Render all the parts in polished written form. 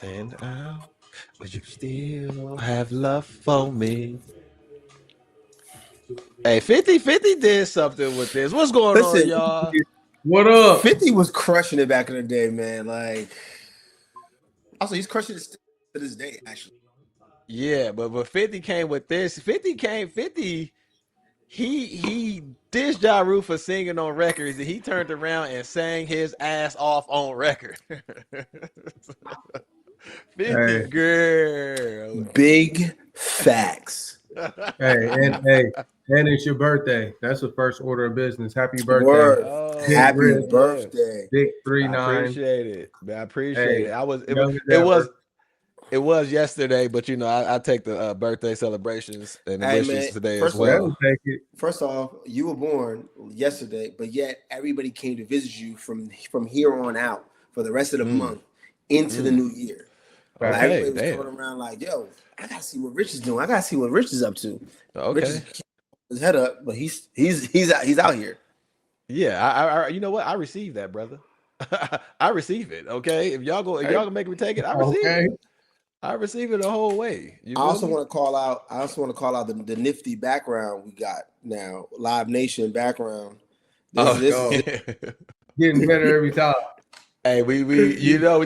And out, but you still have love for me. Hey, 50 did something with this. What's going on, Listen, y'all? What up? 50 was crushing it back in the day, man. Like, also, he's crushing it still to this day, actually. Yeah, but 50 came with this. 50. He dissed Ja Rule for singing on records, and he turned around and sang his ass off on record. 50 Hey, girl. Big facts. and it's your birthday. That's the first order of business. Happy birthday, Word. Oh, Big Happy Rich, yeah. birthday. Big three I nine. appreciate it. I appreciate Hey, it. I was it was young it as was ever. it was yesterday, but I take the birthday celebrations and the Hey, wishes man, today as first Well, off, that'll well. take it. first off, you were born yesterday, but yet everybody came to visit you from here on out for the rest of the Mm, month into the mm. new year. Like, Facts. Okay, everybody was damn. coming around like, yo, I gotta see what Rich is doing. I gotta see what Rich is up to. Rich is Okay. keeping his head up, but he's out here. Yeah, you know what? I received that, brother. I receive it. Okay, if y'all Right? gonna make me take it, I receive Okay. it. I receive it the whole way. You I feel also me? want to call out. I also want to call out the nifty background we got now, Live Nation background. Oh, This is Oh, getting better every time. hey, we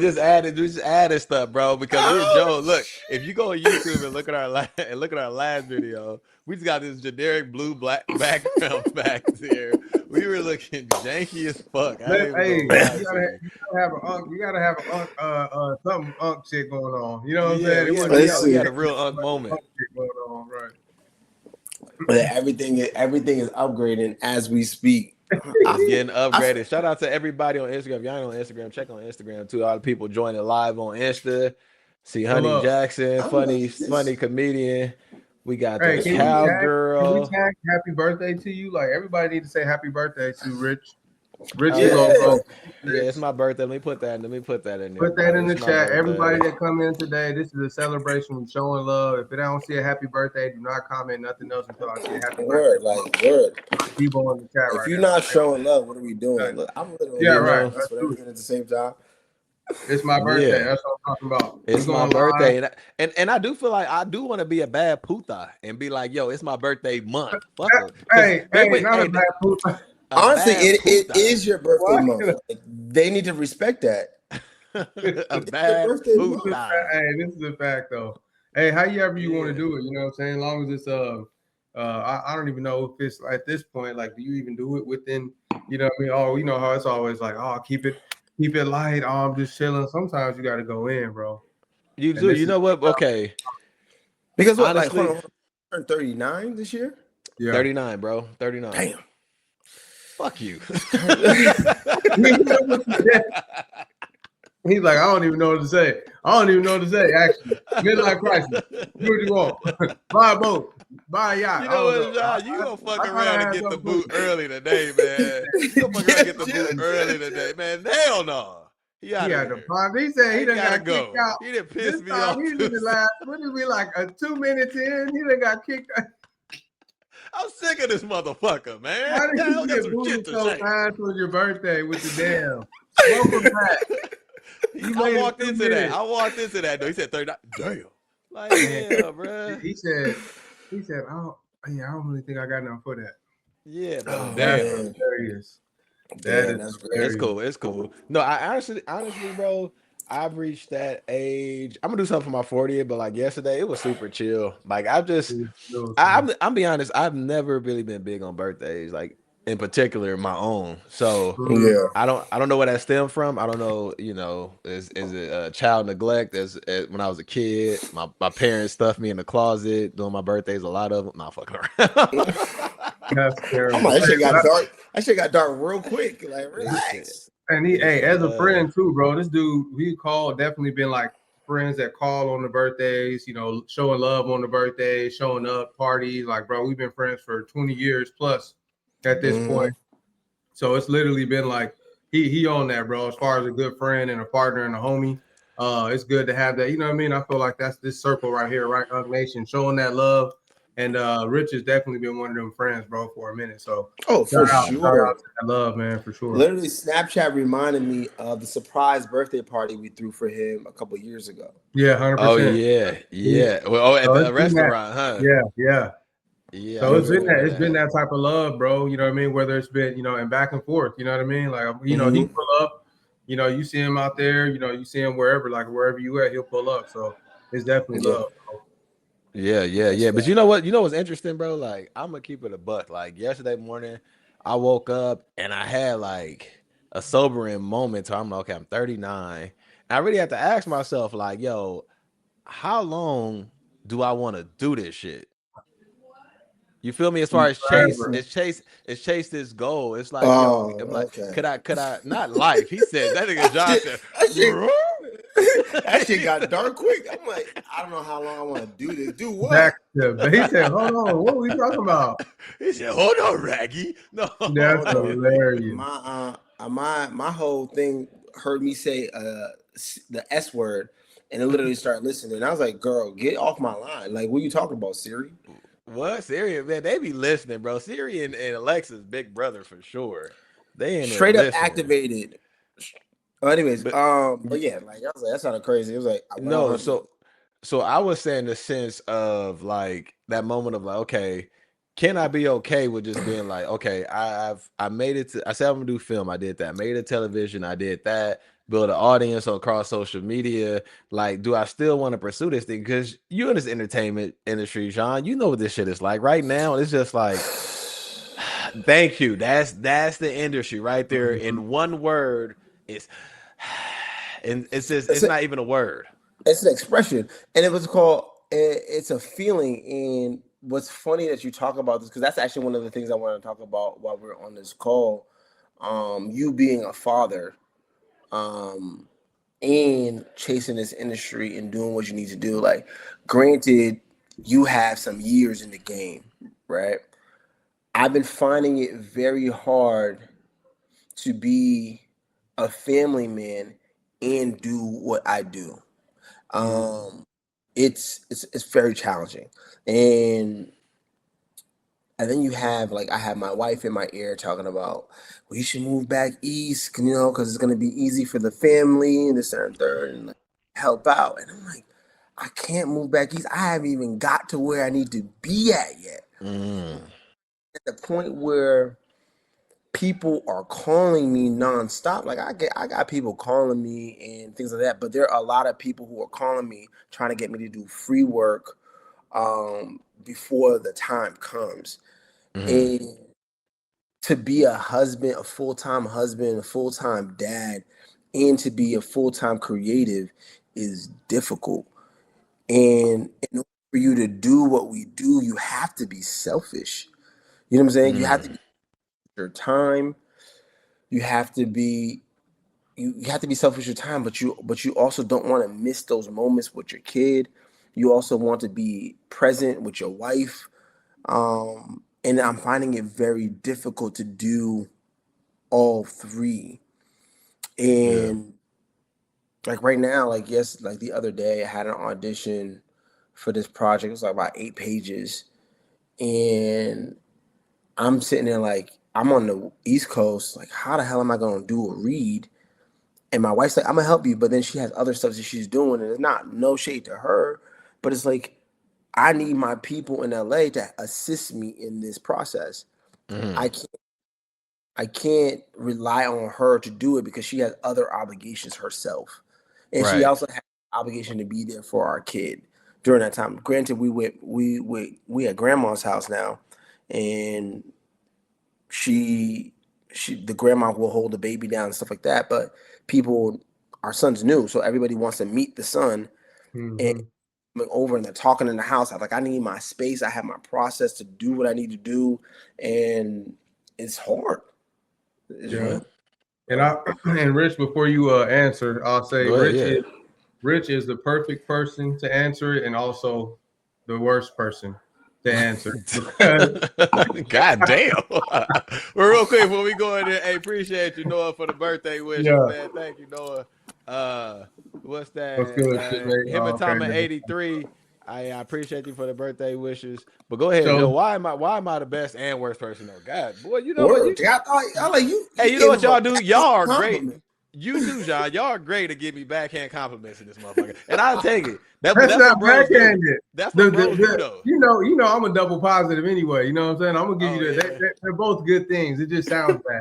just added stuff, bro. Because me and oh Joe, look, if you go on YouTube and look at our last video, we just got this generic blue black background back there. We were looking janky as fuck. I ain't even Hey, gonna you lie to gotta, you. you gotta have a unk. You gotta have a unk, something unk shit going on. You know what I'm Yeah, saying? It yeah, wasn't we listen, had a real unk moment. shit going on, right? everything is upgrading as we speak. It's I, getting I, upgraded. Shout out to everybody on Instagram. If y'all ain't on Instagram, check on Instagram too. All the people joining live on Insta. See Pull Honey up. Jackson, I'm like funny this. comedian. We got Hey, the This can we funny. tag? Can we cowgirl. tag happy birthday to you? Like everybody need to say happy birthday to Rich. Richie Oh Yeah, Loco. yeah, yeah. It's Rich. my birthday. Let me put that in there, Put that bro. in It's the my chat. Everybody birthday. that come in today, this is a celebration. We're showing love. If I don't see a happy birthday, do not comment nothing else until I see a happy birthday. word. People in the chat If right you're now. not showing love, what are we Okay. doing? Look, I'm Yeah, literally You right. doing know, this Let's with do everything at the same time. it. It's my birthday. yeah. That's what I'm talking about. We It's my going live. birthday, and I do feel like I do want to be a bad puta and be like, yo, it's my birthday month. Fuck it, because they Hey, went, not a hey, bad poop. a Honestly, bad it puta. is your birthday What? month. Like, they need to respect that. A It's your bad birthday month. puta. Hey, this is a fact though. Hey, how you ever you want to Yeah. do it? You know what I'm saying? As long as it's I don't even know if it's at this point, like, do you even do it within, you know what I mean? Oh, you know how it's always like, oh, keep it light. Oh, I'm just chilling. Sometimes you gotta go in, bro. You And do. this You is know what? Okay. Because what, like, Honestly, hold on. Turn 39 this year? yeah. 39, bro. 39. Damn. Fuck you. That's crazy. He's like, I don't even know what to say. I don't even know what to say, actually. Midlife crisis. Do what you want. Buy a boat. Buy a yacht. You I know don't what, know. John? You gonna fuck I thought I around and had get the something for boot you. early today, man. You gonna fuck around and get the boot Just- early today, man. Hell no. He He out of had the here. bomb. He said he I done gotta got kicked go. out. He didn't This piss me time off he too. didn't last. What did we like 2 minutes in? He done got kicked out. I'm sick of this motherfucker, man. How did Yeah, you I got get some shit booted to so say. fast on your birthday with the damn? Welcome back. You I made it walked into that. 2 minutes. I walked into that. Though. He said 39. Damn. Like, Man, yeah, bruh. he said, oh yeah, I don't really think I got enough for that. Yeah, but oh, That's damn. man. hilarious. That Damn, is that's It's crazy. hilarious. cool. It's cool. No, I honestly, bro, I've reached that age. I'm gonna do something for my 40th, but like yesterday, it was super chill. Like I'm be honest, I've never really been big on birthdays, like in particular my own. So Mm, Yeah. I don't know where that stemmed from. I don't know, is it child neglect as when I was a kid, my parents stuffed me in the closet doing my birthdays, a lot of them. Not fucking around. that's I'm terrible. like, that Hey, shit got dark. That shit got dark real quick. Like, It, relax. and it's as a friend too, bro. This dude, he called, definitely been like friends that call on the birthdays, you know, showing love on the birthdays, showing up, parties. Like, bro, we've been friends for 20 years plus at this point. Hmm. So it's literally been like he on that, bro. As far as a good friend and a partner and a homie, it's good to have that. You know what I mean? I feel like that's this circle right here, right? Unk Nation, showing that love. And Rich has definitely been one of them friends, bro, for a minute. So Oh, for shout sure. out to that love, man, for sure. Literally, Snapchat reminded me of the surprise birthday party we threw for him a couple years ago. Yeah, Oh 100%. yeah, yeah. Well, oh, at So the it's been that. restaurant, huh? Yeah, yeah. Yeah, I So remember it's been that. that type of love, bro. You know what I mean? Whether it's been, and back and forth, you know what I mean? Like, he Mm-hmm. pull up, you see him out there, you see him wherever, like wherever you at, he'll pull up. So it's definitely Yeah, love, bro. Yeah, yeah, that's yeah. But fact. you know what? You know what's interesting, bro? Like, I'm gonna keep it a buck. Like yesterday morning, I woke up and I had like a sobering moment. So I'm like, okay, I'm 39. And I really have to ask myself, like, yo, how long do I want to do this shit? You feel me? As far as Forever. it's chase this goal. It's like, yo, I'm Oh, like, okay. could I not life? He said that nigga That John shit, said, that shit, bro. that shit got dark quick. I'm like, I don't know how long I want to do this. Do what? Back to, but he said, hold on, what are we talking about? He said, hold on, Raggy. No, That's Hold on. hilarious. My whole thing heard me say the S word, and it literally started listening. And I was like, "Girl, get off my line! Like, what are you talking about, Siri?" what? Siri, man, they be listening, bro. Siri and Alexa's big brother for sure. They in there Straight up listening. activated. Anyways, But but yeah, like I was like, that sounded crazy. It was like I want no, her to. so I was saying the sense of like that moment of like, okay, can I be okay with just being like, okay, I made it to I said I'm gonna do film, I did that, made it television, I did that, build an audience across social media. Like, do I still want to pursue this thing? Because you in this entertainment industry, John, you know what this shit is like. Right now, it's just like, thank you. That's the industry right there. Mhm. In one word, it's and it's just It's it's a, not even a word. it's an expression, and it was called. It's a feeling, and what's funny that you talk about this because that's actually one of the things I want to talk about while we're on this call. You being a father, um, and chasing this industry and doing what you need to do. Like, granted, you have some years in the game, right? I've been finding it very hard to be a family man and do what I do. Mhm. Um, it's very challenging, and then you have like I have my wife in my ear talking about we should move back east, because it's gonna be easy for the family and this and third, and like, help out. And I'm like, I can't move back east. I haven't even got to where I need to be at yet. Mm, At the point where people are calling me nonstop. Like I got people calling me and things like that. But there are a lot of people who are calling me trying to get me to do free work before the time comes. mhm. And to be a husband, a full time husband, a full time dad, and to be a full time creative is difficult. And in order for you to do what we do, you have to be selfish. You know what I'm saying? You have to Mm, be your time. You have to be you have to be selfish with your time, but you also don't want to miss those moments with your kid. You also want to be present with your wife. And I'm finding it very difficult to do all three. yeah. And like right now, like yes, like the other day I had an audition for this project. It was like about 8 pages. And I'm sitting there like I'm on the East Coast. Like, how the hell am I gonna do a read? And my wife's like, I'm gonna help you, but then she has other stuff that she's doing, and it's not no shade to her, but it's like I need my people in LA to assist me in this process. I Mm, can't I can't rely on her to do it because she has other obligations herself. And she right. also has an obligation to be there for our kid during that time. Granted, we at grandma's house now, and she the grandma will hold the baby down and stuff like that. But people, our son's new, so everybody wants to meet the son and Mhm. coming over and they're talking in the house. I'm like, I need my space. I have my process to do what I need to do, and it's hard. It's Yeah. really Yeah. And and Rich, before you answer, I'll say Go ahead. Rich is the perfect person to answer it, and also the worst person to answer Yeah. because God damn. Well, real quick before we go in there, hey, appreciate you, Noah, for the birthday wishes, yeah, man. Thank you, Noah. Uh, what's what's that? good, shit, mate? Oh, okay, Hematoma man. 83. I appreciate you for the birthday wishes. But go ahead, Joe. So Why am I the best and worst person though? God, boy, you know what Word. you I like you. hey, You you know gave what him a y'all do? Y'all are great. compliment. You too, John. Y'all are great to give me backhand compliments in this motherfucker. And I'll take it. that's That's not what bros do. backhanded. That's what bros do though. You know, I'm a double positive anyway. You know what I'm saying? I'm gonna give Oh you that. yeah. They're both good things. It just sounds bad.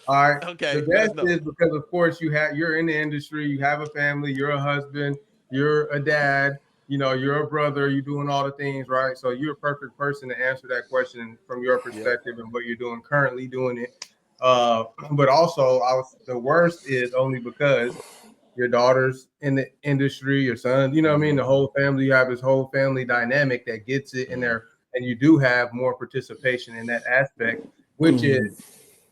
All right. The Okay, let us best know. is because, of course, you're in the industry, you have a family, you're a husband, you're a dad, you know, you're a brother, you're doing all the things, right? So you're a perfect person to answer that question from your Yep. perspective and what you're doing currently doing it. But also, the worst is only because your daughter's in the industry, your son, you know what I mean? The whole family, you have this whole family dynamic that gets it in there, and you do have more participation in that aspect, which is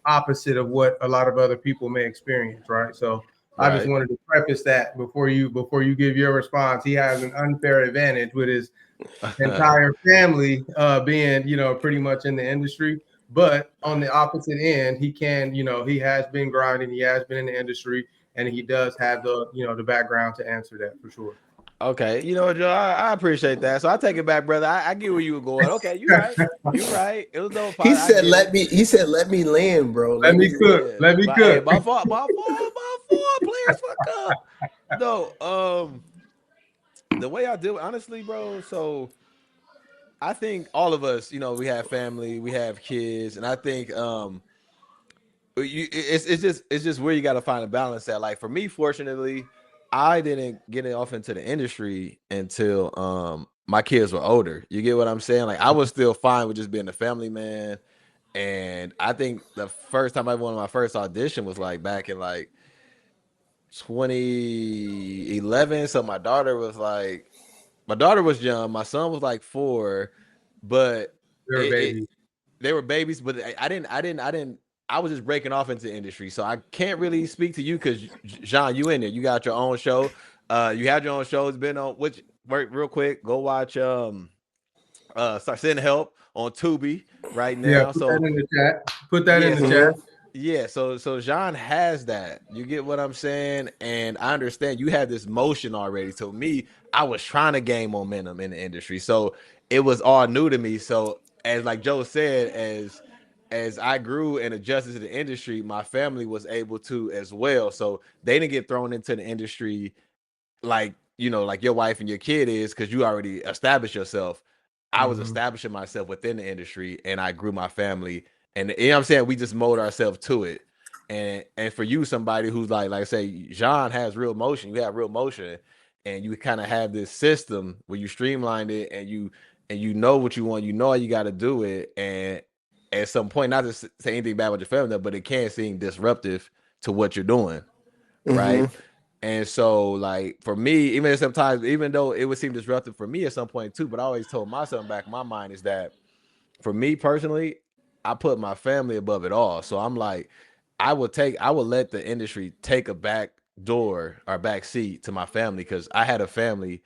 opposite of what a lot of other people may experience, right? So I just Right. wanted to preface that before you give your response. He has an unfair advantage with his entire family being, you know, pretty much in the industry. But on the opposite end, he can, you know, he has been grinding, he has been in the industry, and he does have the, you know, the background to answer that for sure. Okay, you know what, Joe? I appreciate that. So I take it back, brother. I get where you were going. Okay, you right. You right. It was no He pot. I said, get "Let it. me." He said, "Let me land, bro. Let Let me me cook. land." Let me But hey, cook. my fault, players fuck up. No, the way I do it, honestly, bro. So I think all of us, you know, we have family, we have kids, and I think it's just where you got to find a balance at. Like for me, fortunately, I didn't get it off into the industry until my kids were older. You get what I'm saying? Like I was still fine with just being a family man. And I think the first time I went on my first audition was like back in like 2011. So my daughter was young. My son was like 4, but You're a it baby. they were babies. But I didn't. I was just breaking off into the industry, so I can't really speak to you because Jean, you in there. You got your own show. You had your own show. It's been on. Which work real quick. Go watch start sending help on Tubi right Yeah, now. put that So in the chat. Put that yeah, in the so chat. yeah, so Jean has that. You get what I'm saying? And I understand you had this motion already. So me, I was trying to gain momentum in the industry. So it was all new to me. So as like Joe said, as I grew and adjusted to the industry, my family was able to as well. So they didn't get thrown into the industry like like your wife and your kid is because you already established yourself. I was Mm-hmm. establishing myself within the industry and I grew my family. And you know what I'm saying? We just mold ourselves to it. And for you, somebody who's like I say, John has real motion, you have real motion, and you kind of have this system where you streamlined it and you know what you want, you know how you got to do it. And at some point, not to say anything bad about your family, but it can seem disruptive to what you're doing, right? And so, like for me, even sometimes, even though it would seem disruptive for me at some point too, but I always told myself back in my mind is that for me personally, I put my family above it all. So I'm like, I would let the industry take a back door or back seat to my family because I had a family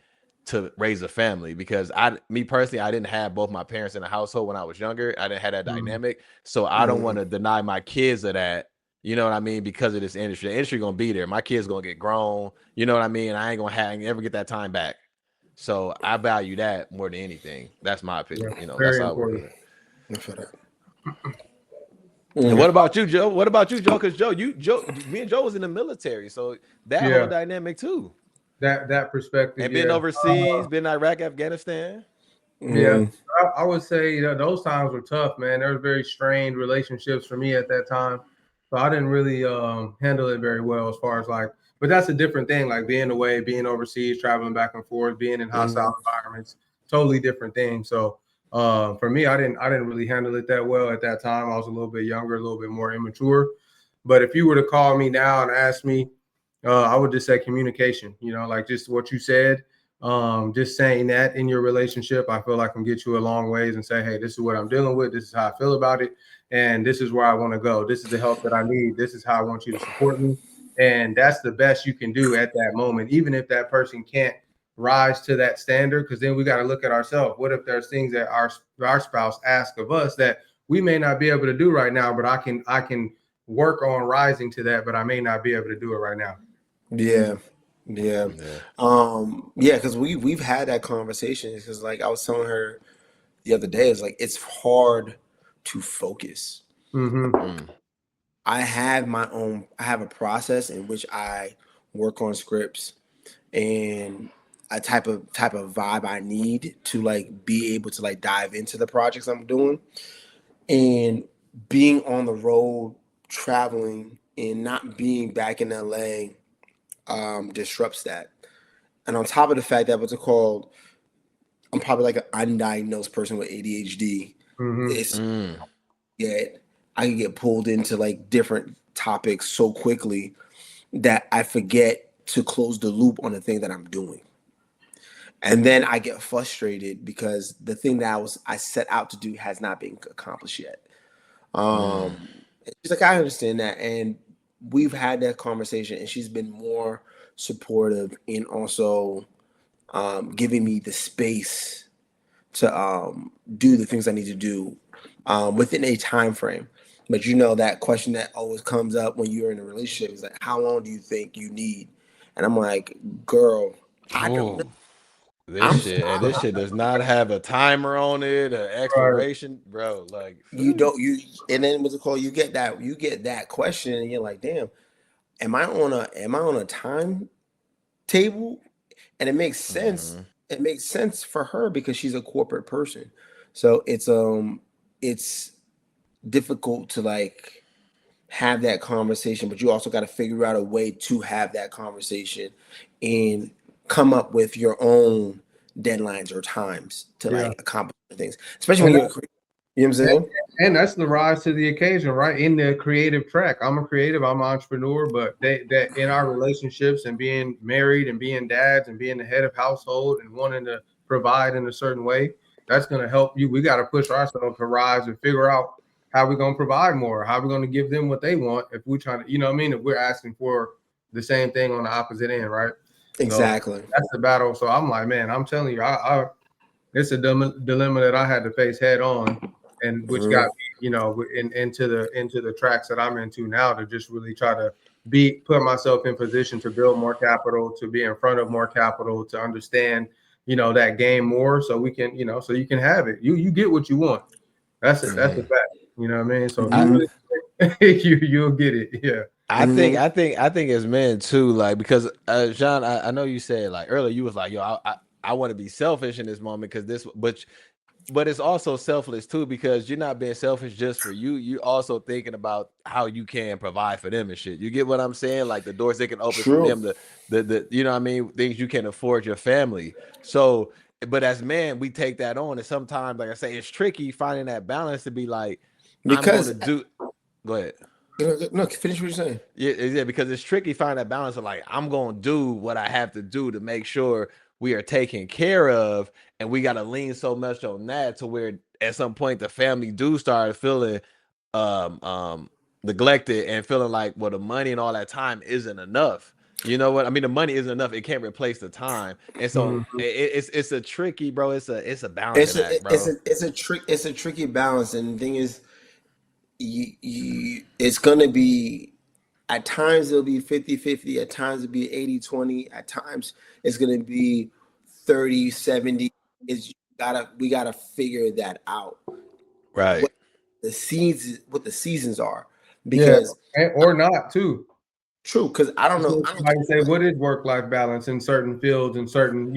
to raise a family because me personally, I didn't have both my parents in the household when I was younger. I didn't have that dynamic. So I don't want to deny my kids of that. You know what I mean? Because of this industry. The industry gonna be there. My kids gonna get grown. You know what I mean? I ain't gonna ever get that time back. So I value that more than anything. That's my Yeah, opinion. That's very how I would important. do it. I feel that. And what about you, Joe? What about you, Joe? Because me and Joe was in the military, so that whole Yeah, dynamic too. that perspective. And been Yeah. overseas, been in Iraq, Afghanistan. Yeah, I would say that those times were tough, man. There was very strained relationships for me at that time, so I didn't really handle it very well as far as like. But that's a different thing, like being away, being overseas, traveling back and forth, being in hostile environments, totally different thing. So for me, I didn't really handle it that well at that time. I was a little bit younger, a little bit more immature. But if you were to call me now and ask me, I would just say communication. You know, like just what you said, just saying that in your relationship, I feel like can get you a long ways and say, hey, this is what I'm dealing with. This is how I feel about it. And this is where I want to go. This is the help that I need. This is how I want you to support me. And that's the best you can do at that moment, even if that person can't rise to that standard. Because then we got to look at ourselves. What if there's things that our spouse asks of us that we may not be able to do right now, but I can work on rising to that, but I may not be able to do it right now. Yeah, Yeah. Yeah. Yeah, because we've had that conversation. Because like I was telling her the other day, it's like it's hard to focus. Mm-hmm. Mm. I have a process in which I work on scripts and a type of vibe I need to like be able to like dive into the projects I'm doing. And being on the road, traveling and not being back in LA disrupts that. And on top of the fact that what's it called, I'm probably like an undiagnosed person with ADHD. Mm-hmm. It's Mm. yeah, I can get pulled into like different topics so quickly that I forget to close the loop on the thing that I'm doing. And then I get frustrated because the thing that I set out to do has not been accomplished yet. Mm. She's like, I understand that, and we've had that conversation, and she's been more supportive and also giving me the space to do the things I need to do within a time frame. But you know that question that always comes up when you're in a relationship is like, how long do you think you need? And I'm like, girl, I don't know. Oh, this I'm shit, and this shit does not have a timer on it, an Right. expiration, bro. Like, you don't you and then what's it called? You get that question and you're like, damn, am I on a time table? And it makes sense. mhm. It makes sense for her because she's a corporate person. So it's difficult to like have that conversation, but you also got to figure out a way to have that conversation and come up with your own deadlines or times to Yeah. like accomplish things, especially when And you're you know what I'm saying? And that's the rise to the occasion, right? In the creative track. I'm a creative, I'm an entrepreneur, but that in our relationships and being married and being dads and being the head of household and wanting to provide in a certain way, that's going to help you. We got to push ourselves to rise and figure out how we're going to provide more, how we're going to give them what they want if we're trying to, you know what I mean? If we're asking for the same thing on the opposite end, right? So Exactly. that's the battle. So I'm like, man, I'm telling you, it's a dilemma that I had to face head on, and which got Mhm. me, into the tracks that I'm into now to just really try to put myself in position to build more capital, to be in front of more capital, to understand, that game more, so we can, so you can have it. You get what you want. That's a Mhm. fact. You know what I mean? So if you I, Mhm. really, you'll get it. Yeah. I think, Mhm. I think, I think as men too, like because John, I know you said like earlier, you was like, yo, I want to be selfish in this moment because this, but it's also selfless too because you're not being selfish just for you. You also thinking about how you can provide for them and shit. You get what I'm saying? Like the doors they can open for True. them, the you know what I mean, things you can afford your family. So, but as men, we take that on, and sometimes, like I say, it's tricky finding that balance to be like, I'm going Because to do. Go ahead. no, finish what you're saying. Yeah, because it's tricky finding that balance of like I'm gonna do what I have to do to make sure we are taken care of, and we gotta lean so much on that to where at some point the family do start feeling um um neglected and feeling like well the money and all that time isn't enough. You know what I mean? The money isn't enough. It can't replace the time, and so Mhm. it's a tricky, bro. It's a balancing act, bro. It's a tricky balance, and the thing is, it's gonna be at times it'll be 50-50, at times it'll be 80-20, at times it's gonna be 30-70. It's gotta we gotta figure that out. Right. What what the seasons are, Yeah, because or not too. true, because I don't know, I don't Like care I say, what. what is work-life balance in certain fields and certain,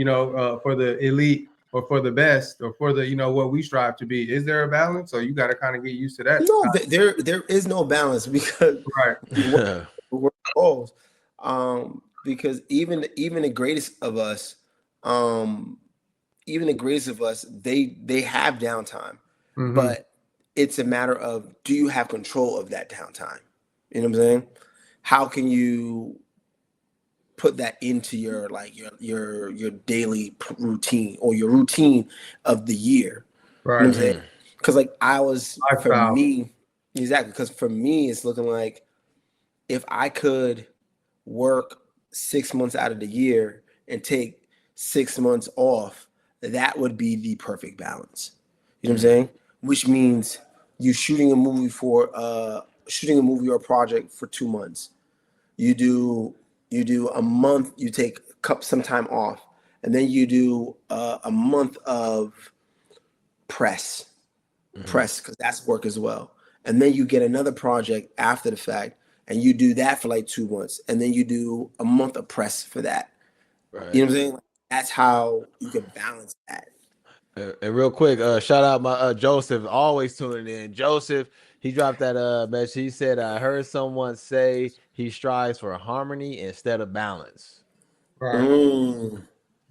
for the elite or for the best or for the, what we strive to be? Is there a balance? So you got to kind of get used to that. No, there is no balance because Right. we're goals. Because even the greatest of us, um, they have downtime, Mm-hmm. but it's a matter of do you have control of that downtime? You know what I'm saying? How can you put that into your like your daily routine or your routine of the year? You know Right. what I'm saying? Mm, Because like I was for Lifestyle. me exactly because for me it's looking like if I could work 6 months out of the year and take 6 months off, that would be the perfect balance. You know what I'm mm, saying? Which means you shooting a movie or a project for 2 months. You do a month, you take some time off, and then you do a month of press because that's work as well, and then you get another project after the fact, and you do that for like 2 months, and then you do a month of press for that. Right. You know what I'm saying? Like, that's how you can balance that. And real quick, shout out my Joseph, always tuning in. Joseph, he dropped that message. He said, "I heard someone say he strives for harmony instead of balance." Right. Mm,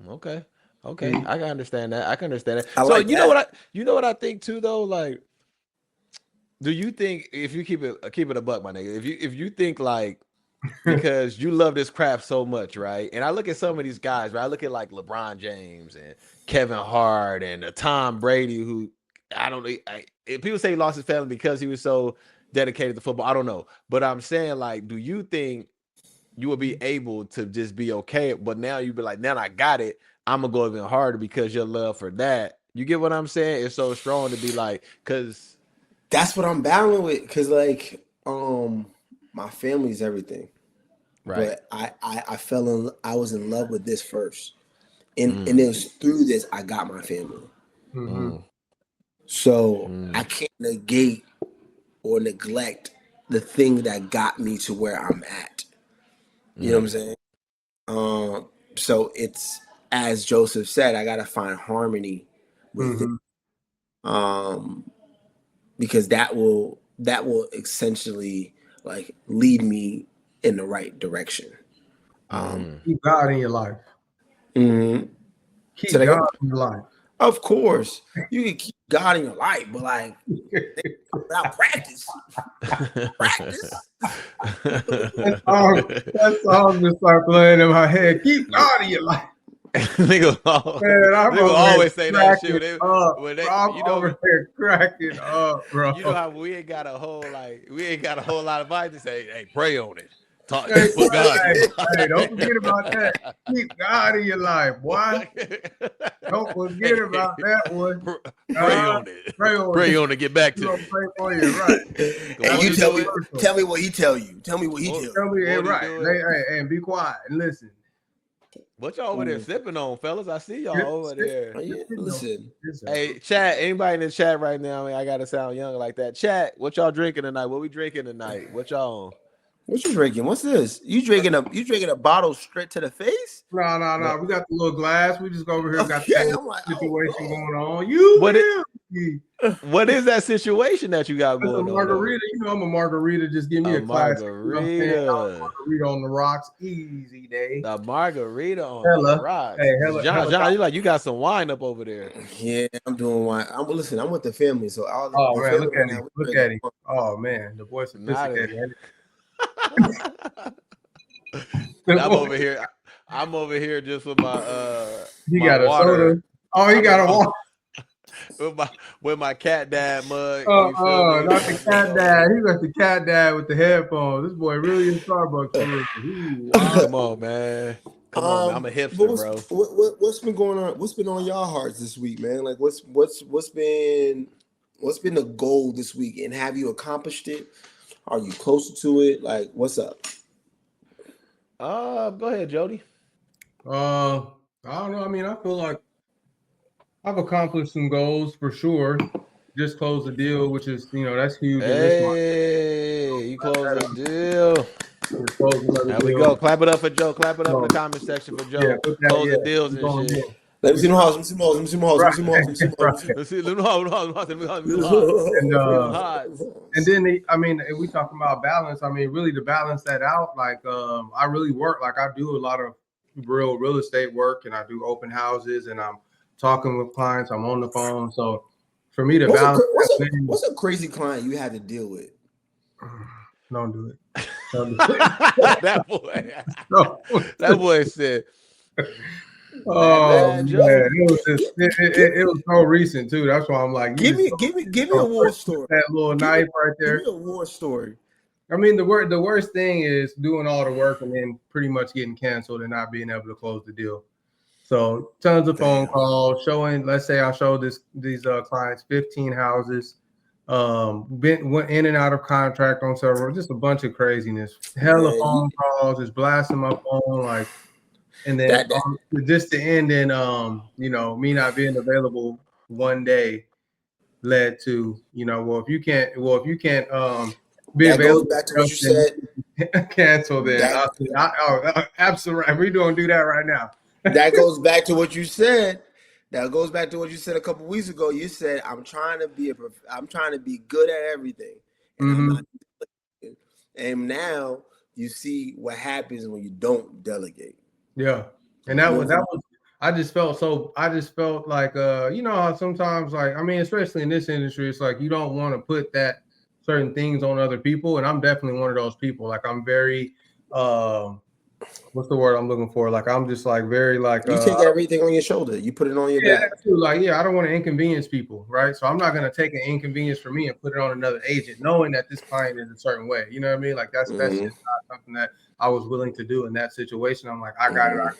Okay, okay, I can understand that. I can understand that. I So like that. you know what I think too though. Like, do you think if you keep it a buck, my nigga, if you think like because you love this craft so much, right? And I look at some of these guys, right? I look at like LeBron James and Kevin Hart and Tom Brady, who I don't know. If people say he lost his family because he was so dedicated to football, I don't know. But I'm saying, like, do you think you will be able to just be okay? But now you be like, now I got it. I'm gonna go even harder because your love for that. You get what I'm saying? It's so strong to be like, because That's what I'm battling with, because like my family's everything. right. But I was in love with this first. And it was through this I got my family. Mm-hmm. So I can't negate or neglect the thing that got me to where I'm at. You know what I'm saying? So it's, as Joseph said, I gotta find harmony with it. Because that will essentially like lead me in the right direction. Keep God in your life. Mm-hmm. Keep God in your life. Of course, you can keep God in your life, but like without practice. That song just start playing in my head. Keep God in your life. Nigga, Man, I'm nigga always say that shit. I'm over here cracking up, bro. You know how we ain't got a whole lot of advice to say, hey, pray on it. Talk Hey, put God. hey, don't forget about that. Keep God in your life, boy. Don't forget about that one. Pray on it. Pray on it. Get back to me. Pray for you, right? And you tell me what he tell you. Tell me what he tell you. Tell me, right? Hey, and be quiet and listen. What y'all over there sipping on, fellas? I see y'all over there. Yeah, listen. Hey, chat. Anybody in the chat right now? I mean, I gotta sound young like that. Chat. What y'all drinking tonight? What we drinking tonight? What y'all on? What you drinking? What's this? You drinking a bottle straight to the face? No. We got the little glass. We just go over here. Got the situation going on. What is that situation that you got going on? Margarita. You know, I'm a margarita. Just give me a classic. Margarita. You know margarita on the rocks. Easy day. The margarita on the rocks. Hey, John, you got some wine up over there. Yeah, I'm doing wine. I'm with the family, so man, look at him. Oh man, the boy's sophisticated. I'm over here just with my you got water. A soda. Oh, you got a water. with my cat dad mug. Not the cat dad. He got the cat dad with the headphones. This boy really in Starbucks for real. Come on, man. Come on, man. I'm a hipster, bro. What's been going on? What's been on y'all hearts this week, man? Like, what's been the goal this week, and have you accomplished it? Are you closer to it? Like, what's up? Go ahead, Jody. I don't know. I mean, I feel like I've accomplished some goals for sure. Just closed the deal, which is, that's huge. Hey, you closed the deal. There we go. Clap it up for Joe. Clap it up in the comment section for Joe. Yeah, closing deals and shit. Let me see the house. Let me see more. Let me see more. Let me see more. Let me see more. Let's see. And then, if we talking about balance, I mean, really to balance that out, like, I really work, like I do a lot of real estate work, and I do open houses, and I'm talking with clients. I'm on the phone. So for me to balance. What's a crazy client you had to deal with? Don't do it. That boy said. Oh man, it was so recent too. That's why I'm like, give me a war story. That little knife right there. Give me a war story. I mean, the worst thing is doing all the work and then pretty much getting canceled and not being able to close the deal. So tons of phone calls showing. Let's say I showed these clients 15 houses. Went in and out of contract on several. Just a bunch of craziness. Hella phone calls, just blasting my phone like. And then just to end in, you know, me not being available one day led to, you know, well, if you can't be that goes available, back to what you said. cancel. Then absolutely, we don't do that right now. That goes back to what you said. That goes back to what you said a couple weeks ago. You said, I'm trying to be good at everything, and I'm not. And now you see what happens when you don't delegate. Yeah, and that was. I just felt like you know how sometimes, like, I mean, especially in this industry, it's like you don't want to put that certain things on other people, and I'm definitely one of those people. Like, I'm very what's the word I'm looking for? Like, I'm just like very like you take everything on your shoulder. You put it on your back. Like, yeah, I don't want to inconvenience people, right? So I'm not going to take an inconvenience for me and put it on another agent, knowing that this client is a certain way. You know what I mean? Like, that's just not something that I was willing to do in that situation. I'm like, I got it.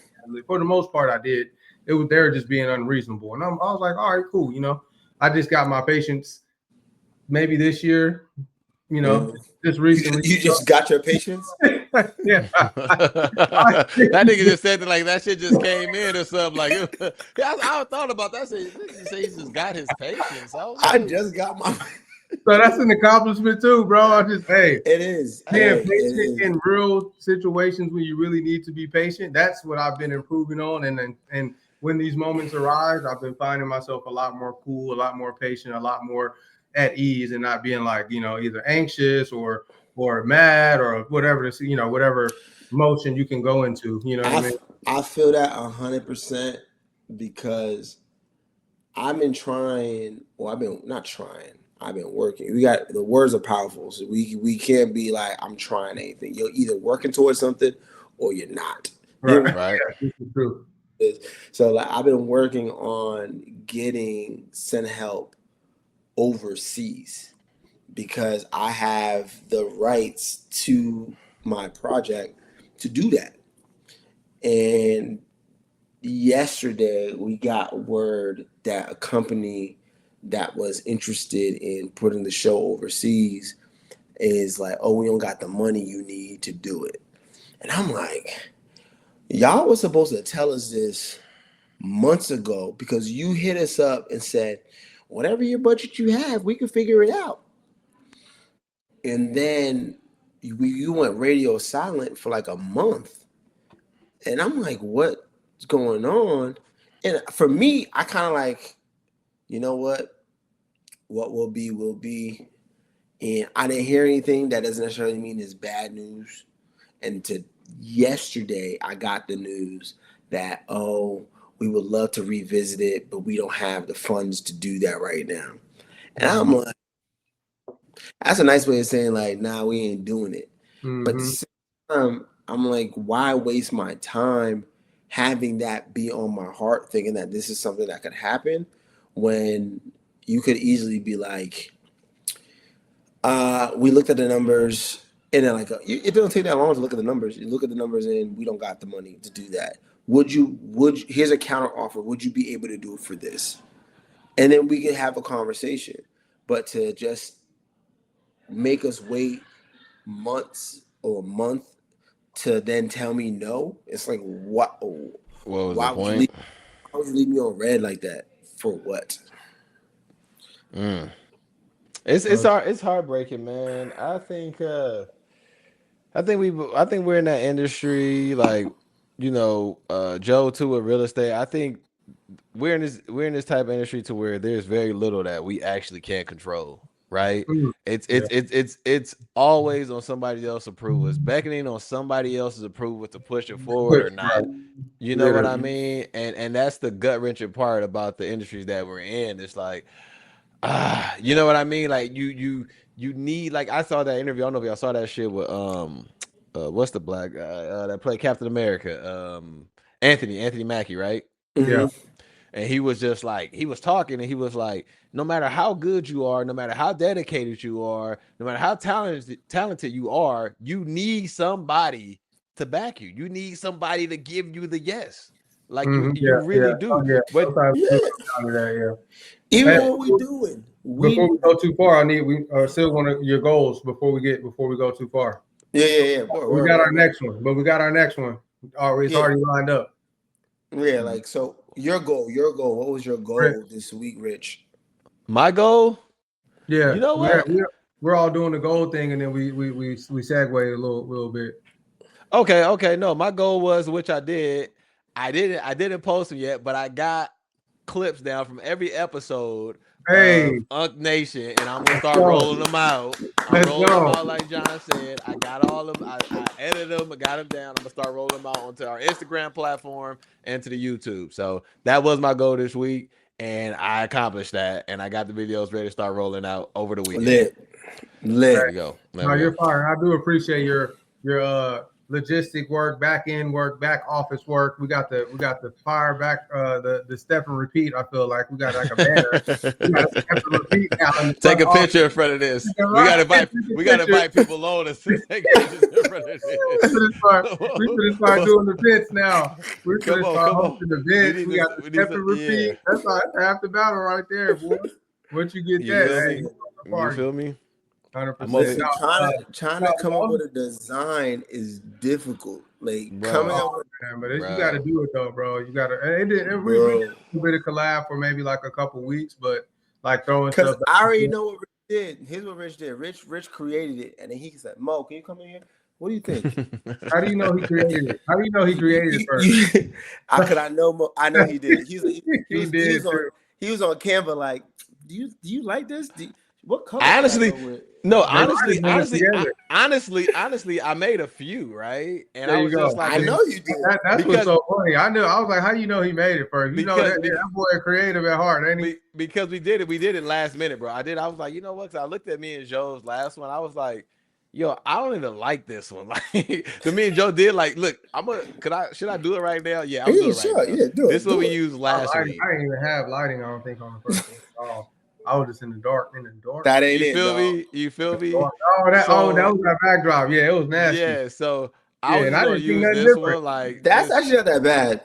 For the most part, I did. They were just being unreasonable, and I was like, all right, cool. You know, I just got my patience maybe this year. You know, just recently. You just got your patience? Yeah. That nigga just said that like that shit just came in or something. Like, I thought about that. Say he just got his patience. I just got my. So that's an accomplishment too, bro. It is. Being patient in real situations when you really need to be patient. That's what I've been improving on. And when these moments arise, I've been finding myself a lot more cool, a lot more patient, a lot more at ease, and not being like, you know, either anxious or mad or whatever this, you know, whatever emotion you can go into. You know what I mean? I feel that 100% because I've been trying, or I've been not trying. I've been working. The words are powerful, so we can't be like, I'm trying anything. You're either working towards something or you're not. Right. Right. Yeah, this is true. So like, I've been working on getting send help overseas because I have the rights to my project to do that. And yesterday we got word that a company that was interested in putting the show overseas is like, oh, we don't got the money you need to do it. And I'm like, y'all was supposed to tell us this months ago because you hit us up and said, whatever your budget you have, we can figure it out. And then you went radio silent for like a month. And I'm like, what's going on? And for me, I kind of like, you know what will be, will be. And I didn't hear anything. That doesn't necessarily mean it's bad news. And yesterday, I got the news that, oh, we would love to revisit it, but we don't have the funds to do that right now. And I'm like, that's a nice way of saying like, nah, we ain't doing it. But at the same time, I'm like, why waste my time having that be on my heart, thinking that this is something that could happen when you could easily be like, we looked at the numbers, and then like, it don't take that long to look at the numbers. You look at the numbers, and we don't got the money to do that. Would you? Here's a counter offer. Would you be able to do it for this? And then we can have a conversation. But to just make us wait months or a month to then tell me no, it's like, what? What was the point? Why would you leave me on red like that? For what? It's heartbreaking, man. I think we're in that industry, like, you know, Joe too, with real estate. I think we're in this type of industry to where there's very little that we actually can't control, right? It's always on somebody else's approval. It's beckoning on somebody else's approval to push it forward or not. You know what I mean? And that's the gut wrenching part about the industries that we're in. It's like, you know what I mean? Like you need, like, I saw that interview. I don't know if y'all saw that shit with what's the black guy that played Captain America? Anthony Mackie, right? Yeah. And he was just like, he was talking and he was like, no matter how good you are, no matter how dedicated you are, no matter how talented you are, you need somebody to back you. You need somebody to give you the yes. Like you really do. Oh, yeah. But Even what we doing. Before we go too far, we still want your goals before we go too far. Yeah. We got our next one. It's already lined up. Yeah, like so. Your goal. What was your goal this week, Rich? My goal. Yeah, You know what? we're all doing the goal thing, and then we segue a little bit. Okay. No, my goal was, which I did. I didn't post them yet, but I got clips down from every episode Hey, of Unk Nation, and I'm gonna let's start go. rolling them out. I'm Let's rolling them go. out like John said. I got all of them. I edited them. I got them down. I'm gonna start rolling them out onto our Instagram platform and to the YouTube. So that was my goal this week, and I accomplished that. And I got the videos ready to start rolling out over the weekend. There Lit. we go. There No, we you're go. fine. I do appreciate your logistic work, back end work, back office work. We got the fire back the step and repeat. I feel like we got like a banner. We got a step and repeat now in the Take front a office. picture in front of this. We Right. gotta invite Take we a gotta picture. invite people on us to take pictures in front of We this. gonna start doing events now. We're Come gonna on, start come on. hosting We events. need We this. got the We need step some, and yeah. repeat. That's half the battle right there, boy. Once you get You that, feel hey, me? you on the You party. feel me? 100%. I'm over Listen, it. trying to come up with a design is difficult. Like coming Bro. up with, Man, but you got to Bro. do it though, bro. You got to. We did bro. a bit of collab for maybe like a couple weeks, but like throwing Because stuff. I already know what Rich did. Here's what Rich did. Rich created it, and then he said, "Mo, can you come in here? What do you think?" How do you know he created it? How do you know he created it first? I know Mo, I know he did. He did. He was on Canva like, do you like this? What color should I Honestly, go with? no, They might have done it together. honestly, I made a few, right? And There I you was just go. like, I know you did. That's what's because so funny. I knew. I was like, how do you know he made it first? You know because that boy creative at heart, ain't he? because we did it last minute, bro. I was like, you know what? Cause I looked at me and Joe's last one. I was like, yo, I don't even like this one. Like, to me and Joe did like, look, should I do it right now? Yeah, I'm Yeah, doing it right sure. now. Yeah, do This it. is what Do we it. used last week. I didn't even have lighting. I don't think on the first one. Oh, I was just in the dark. That ain't You it, feel dog. me? You feel me? Oh, that So was that backdrop. Yeah, it was nasty. yeah, so I Yeah, was and just I gonna didn't see use nothing this different. one, like That's just actually not that bad.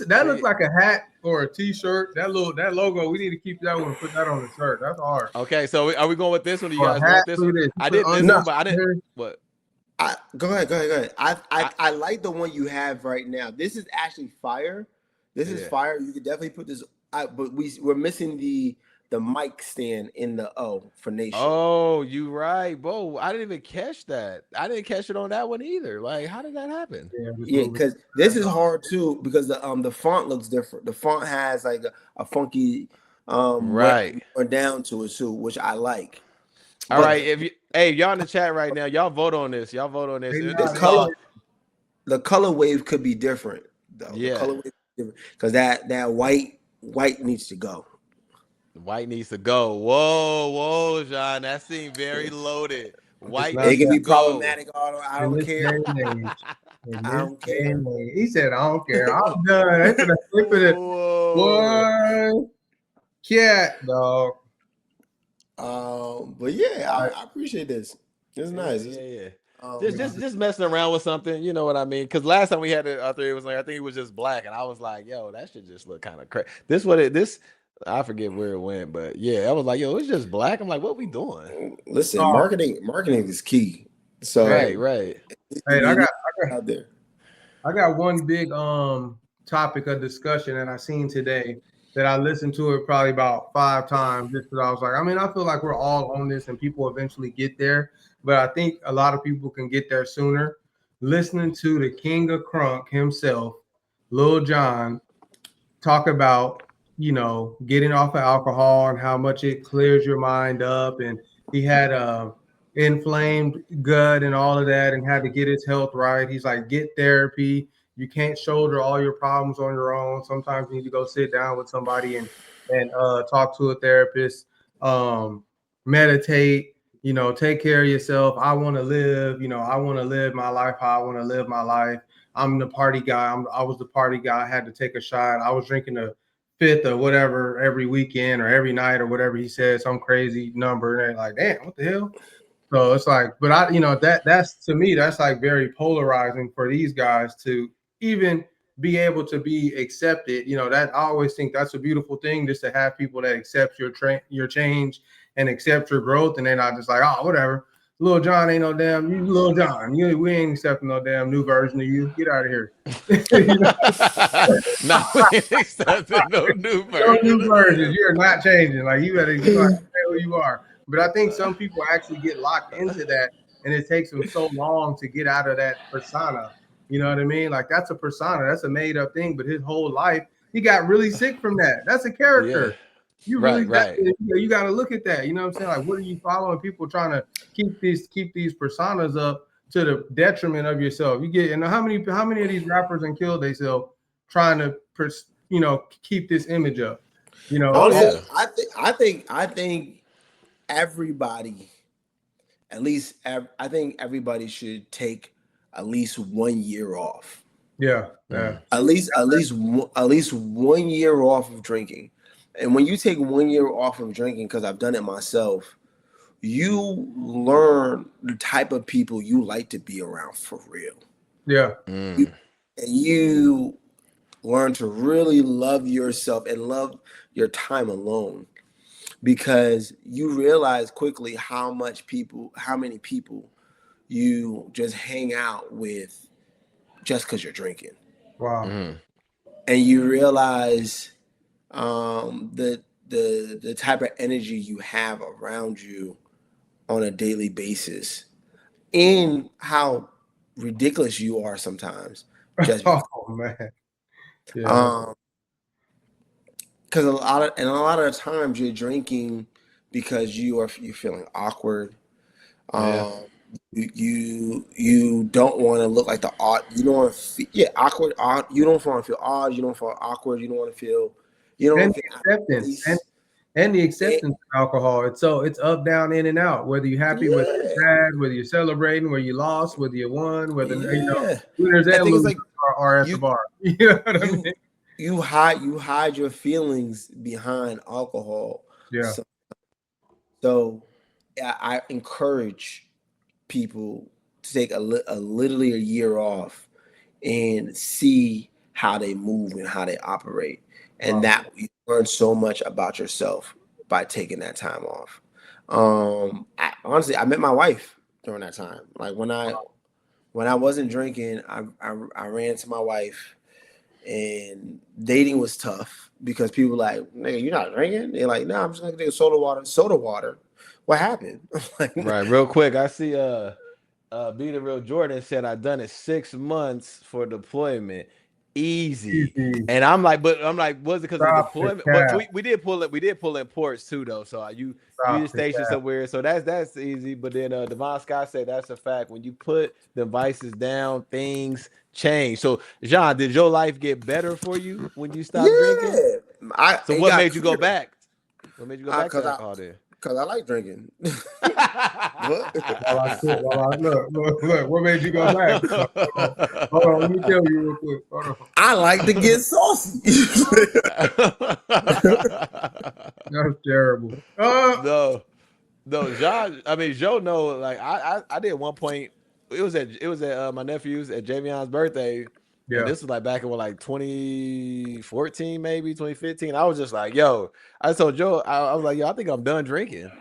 That looks see. like a hat or a T-shirt. That logo. We need to keep that one and put that on the shirt. That's hard. Okay, so are we going with this one? Do you Or guys a hat. want this Look one? at this. You I put did this No, one, but I didn't. What? Go ahead. I, I like the one you have right now. This is actually fire. This is yeah. fire. You could definitely put this. But we're missing the mic stand in the O for Nation. Oh, you right, bro. I didn't even catch that. I didn't catch it on that one either. Like, how did that happen? Yeah, because this is hard too because the font looks different. The font has like a funky Right. went down to it too, which I like. All But right. Hey, y'all in the chat right now, y'all vote on this. Y'all vote on this. the color wave could be different though. The Yeah. color wave different because that white needs to go. White needs to go. Whoa, John. That seemed very loaded. White It needs can to be go. problematic. I in don't this care. day and age. In I this don't day care. and age. He said, "I don't care. I'm done." They finna flip it. Whoa. What? Cat dog. But yeah, I appreciate this. It's nice. Yeah. Um, Just messing around with something, you know what I mean? Because last time we had it, I think it was just black, and I was like, yo, that should just look kind of crazy. I forget where it went, but yeah, I was like, yo, it's just black. I'm like, what we doing? listen, marketing is key. So Right. Hey, out there. I got one big topic of discussion that I seen today that I listened to it probably about 5 times just because I was like, I mean, I feel like we're all on this and people eventually get there, but I think a lot of people can get there sooner. Listening to the king of crunk himself, Lil Jon, talk about, getting off of alcohol and how much it clears your mind up. And he had a inflamed gut and all of that and had to get his health right. He's like, get therapy. You can't shoulder all your problems on your own. Sometimes you need to go sit down with somebody and talk to a therapist, meditate, take care of yourself. I want to live, I want to live my life how I want to live my life. I'm the party guy. I was the party guy. I had to take a shot. I was drinking a fifth or whatever every weekend or every night or whatever he said, some crazy number. And like, damn, what the hell? So it's like, but that's to me, that's like very polarizing for these guys to even be able to be accepted. That I always think that's a beautiful thing, just to have people that accept your change and accept your growth, and they're not just like, oh, whatever. Lil John ain't no damn you, Lil John. We ain't accepting no damn new version of you. Get out of here. You know, No, we ain't accepting no new no version new of versions. you. You're not changing. Like you gotta stay who you are. But I think some people actually get locked into that, and it takes them so long to get out of that persona. You know what I mean? Like that's a persona. That's a made up thing. But his whole life, he got really sick from that. That's a Yeah. character. You really Right. you got to look at that. You know what I'm saying? Like, what are you following? People trying to keep these personas up to the detriment of yourself. You get, and how many of these rappers and killed themselves trying to keep this image up. You know, Oh Honestly, yeah. I think everybody, at least, I think everybody should take at least 1 year off. yeah. At least 1 year off of drinking. And when you take 1 year off of drinking, because I've done it myself, you learn the type of people you like to be around for real. Yeah. And you learn to really love yourself and love your time alone, because you realize quickly how many people you just hang out with just because you're drinking. Wow. And you realize the type of energy you have around you on a daily basis, and how ridiculous you are sometimes. Just Oh man. Yeah. um, because a lot of the times you're drinking because you're feeling awkward. Yeah. Um, you don't want to look like the odd. You don't want to feel awkward. You don't want to feel odd. You don't feel awkward. You don't want to feel. You don't And feel the acceptance and the acceptance of alcohol. It's up, down, in and out. Whether you're happy, whether Yeah, you're sad, whether you're celebrating, whether you lost, whether you won, whether yeah. winners I and think it's losers like are at the you bar. You know what I you mean? you hide your feelings behind alcohol. Yeah. So yeah, I encourage people to take literally a year off and see how they move and how they operate, and Wow. that you learn so much about yourself by taking that time off. Honestly, I met my wife during that time. Like when I wasn't drinking, I ran to my wife, and dating was tough because people were like, nigga, you're not drinking? They're like, no, I'm just gonna take soda water. Soda water. What happened? Like, Right. Real quick, I see Be the Real Jordan said I done it 6 months for deployment. Easy. Easy. And I'm like, was it because of Stop the deployment? But cap. we did pull it. We did pull in ports too, though. So you Stop just the stationed cap. somewhere. So that's easy. But then Devon Scott said that's a fact. When you put devices down, things change. So John, did your life get better for you when you stopped drinking? yeah, So it what got made you go clear. back? What made you go back to alcohol then? Cause I like drinking. While I quit, look. What made you go back? Hold on. Let me tell you real quick. Hold on. I like to get saucy. That's terrible. No, no, John. I mean, Joe. No, like I did at one point. It was at my nephew's at Javion's birthday, and Yeah. this was like back in like 2014, maybe 2015. I was just like, yo, I told Joe, I was like, yo, I think I'm done drinking,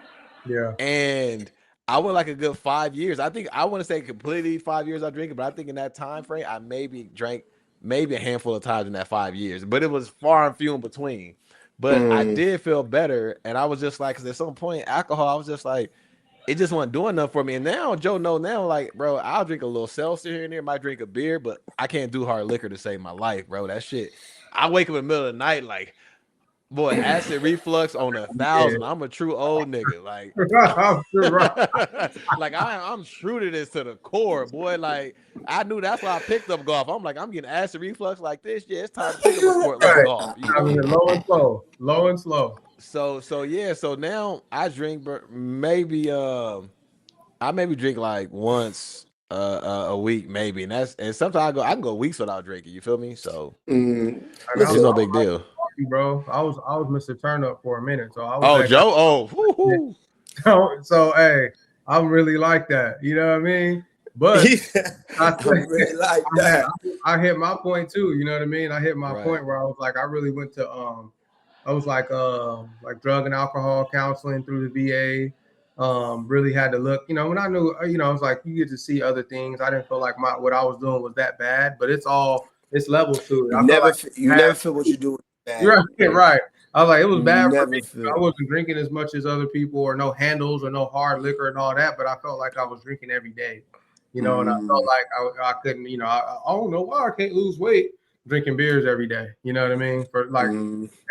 Yeah. and I went like a good 5 years. I think I want to say completely 5 years I drinking, but I think in that time frame I maybe drank maybe a handful of times in that 5 years, but it was far and few in between. But I Mm, did feel better, and I was just like, because at some point, alcohol, I was just like, it just wasn't doing nothing for me. And now Joe know now, like, bro, I'll drink a little seltzer here and there, might drink a beer, but I can't do hard liquor to save my life, bro. That shit. I wake up in the middle of the night, like, boy, acid reflux on Yeah. 1,000. I'm a true old nigga, like, I'm sure, right. like I'm true to this to the core, boy. Like, I knew that's why I picked up golf. I'm like, I'm getting acid reflux like this. Yeah, it's time to pick up a sport like Right. golf. You I feel mean, me? low and slow. So yeah. So now I drink, maybe I maybe drink like once a week, maybe, and sometimes I can go weeks without drinking. You feel me? So mm. And it's Listen, no big deal. bro, I was Mr. Turn Up for a minute, so I was Oh, that Joe. Oh, guy. whoo-hoo. So hey, I'm really like that. You know what I mean? But I I really like that. I hit my point too. You know what I mean? I hit my Right. point where I was like, I really went to I was like drug and alcohol counseling through the VA. Really had to look, when I knew, it's like you get to see other things. I didn't feel like what I was doing was that bad, but it's levels to it. I felt like You never feel what you're doing bad. right. I was like, it was You bad for never me. feel. I wasn't drinking as much as other people, or no handles, or no hard liquor and all that, but I felt like I was drinking every day, and I felt like I couldn't, I don't know why I can't lose weight drinking beers every day. You know what I mean? For like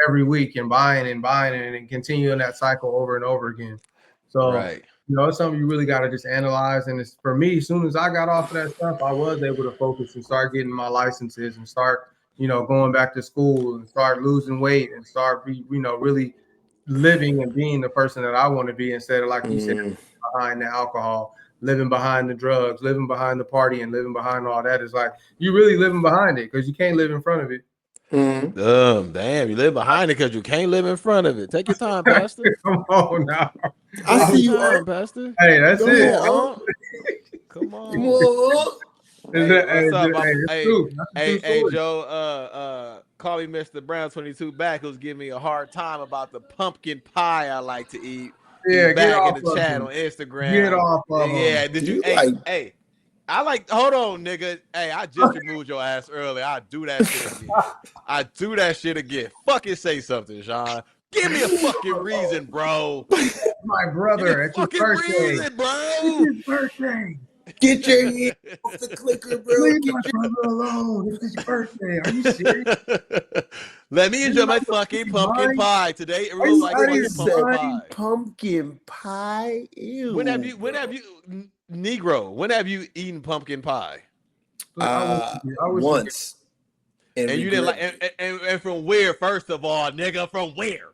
every week, and buying and continuing that cycle over and over again. So, Right. it's something you really got to just analyze. And it's, for me, as soon as I got off of that stuff, I was able to focus and start getting my licenses and start, going back to school and start losing weight and start, really living and being the person that I want to be, instead of, like you said, behind the alcohol, living behind the drugs, living behind the party, and living behind all that. Is like, you really living behind it, because you can't live in front of it. Damn, you live behind it because you can't live in front of it. Take your time, Pastor. Come on now. I see you, Pastor. Hey, that's Go it. ahead, Come on. Come on. Hey, what's up? Hey, Joe, call me Mr. Brown 22 back, who's giving me a hard time about the pumpkin pie I like to eat. Yeah, He's back in the chat on Instagram. Get off of yeah, him. did you hey, I like, hold on, nigga. Hey, I just removed your ass earlier. I do that shit again. Fucking say something, Sean. Give me a fucking reason, bro. My brother, it's his birthday. Reason, bro. It's his birthday. Get your hand off the clicker, bro. Leave my brother alone. It's his birthday. Are you serious? Let me enjoy my fucking pumpkin pie today. Everyone likes fucking pumpkin pie. Pumpkin pie. Ew. When have you Negro? When have you eaten pumpkin pie? Once. And you didn't like, and from where? First of all, nigga, from where?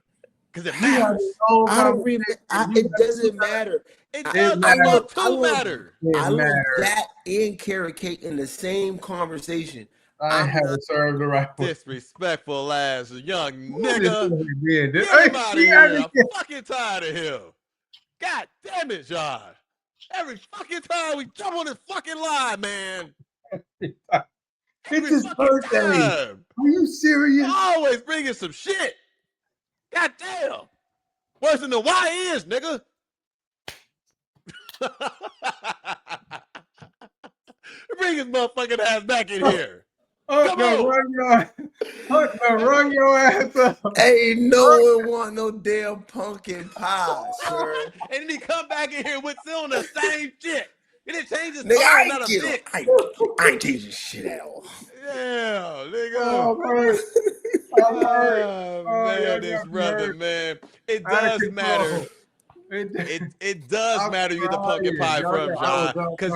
Because it matters. I don't really. It doesn't matter. It does. I love matter. I love that and carrot cake in the same conversation. I haven't served the right one. Disrespectful ass young nigga. Get him out of here. I'm fucking tired of him. God damn it, John. Every fucking time we jump on this fucking line, man. It's his birthday. Time. Are you serious? Always bringing some shit. God damn. Worse than the Y is, nigga. Bring his motherfucking ass back in here. Come on. Run your ass up. Ain't no one want no damn pumpkin pie, sir. And then he come back in here with still the same shit. He didn't change his tone, not a bit. I ain't changing shit at all. Yeah, nigga. Man, this brother, man. It does matter. It does matter you the pumpkin pie from, John. Because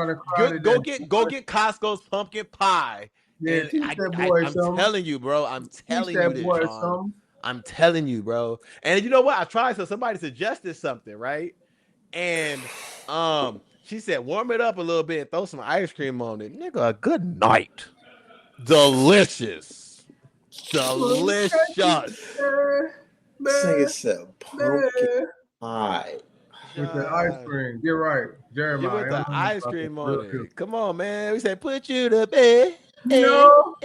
go get Costco's pumpkin pie. Yeah, I'm telling you, bro. I'm telling you this, John. I'm telling you, bro. And you know what? I tried, so somebody suggested something, right? And she said, warm it up a little bit and throw some ice cream on it. Nigga, good night. Delicious. Delicious. Say some pumpkin pie. With the ice cream. You're right, Jeremiah. With the ice cream on it. Come on, man. We said, put you to bed. No.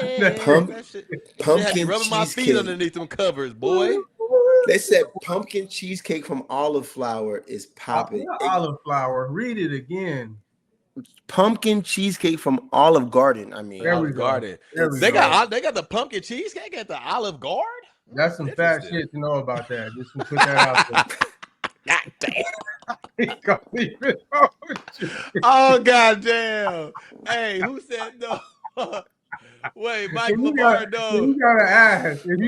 Pumpkin rubbing my feet underneath them covers, boy. They said pumpkin cheesecake from olive flour is popping. Olive flour. Read it again. Pumpkin cheesecake from Olive Garden. I mean, Olive Garden. They got the pumpkin cheesecake at the Olive Garden. That's some fat shit to know about that. Just to put that out there. God damn. Oh god damn. Hey, who said no? Wait, Mike Lamar, no. If you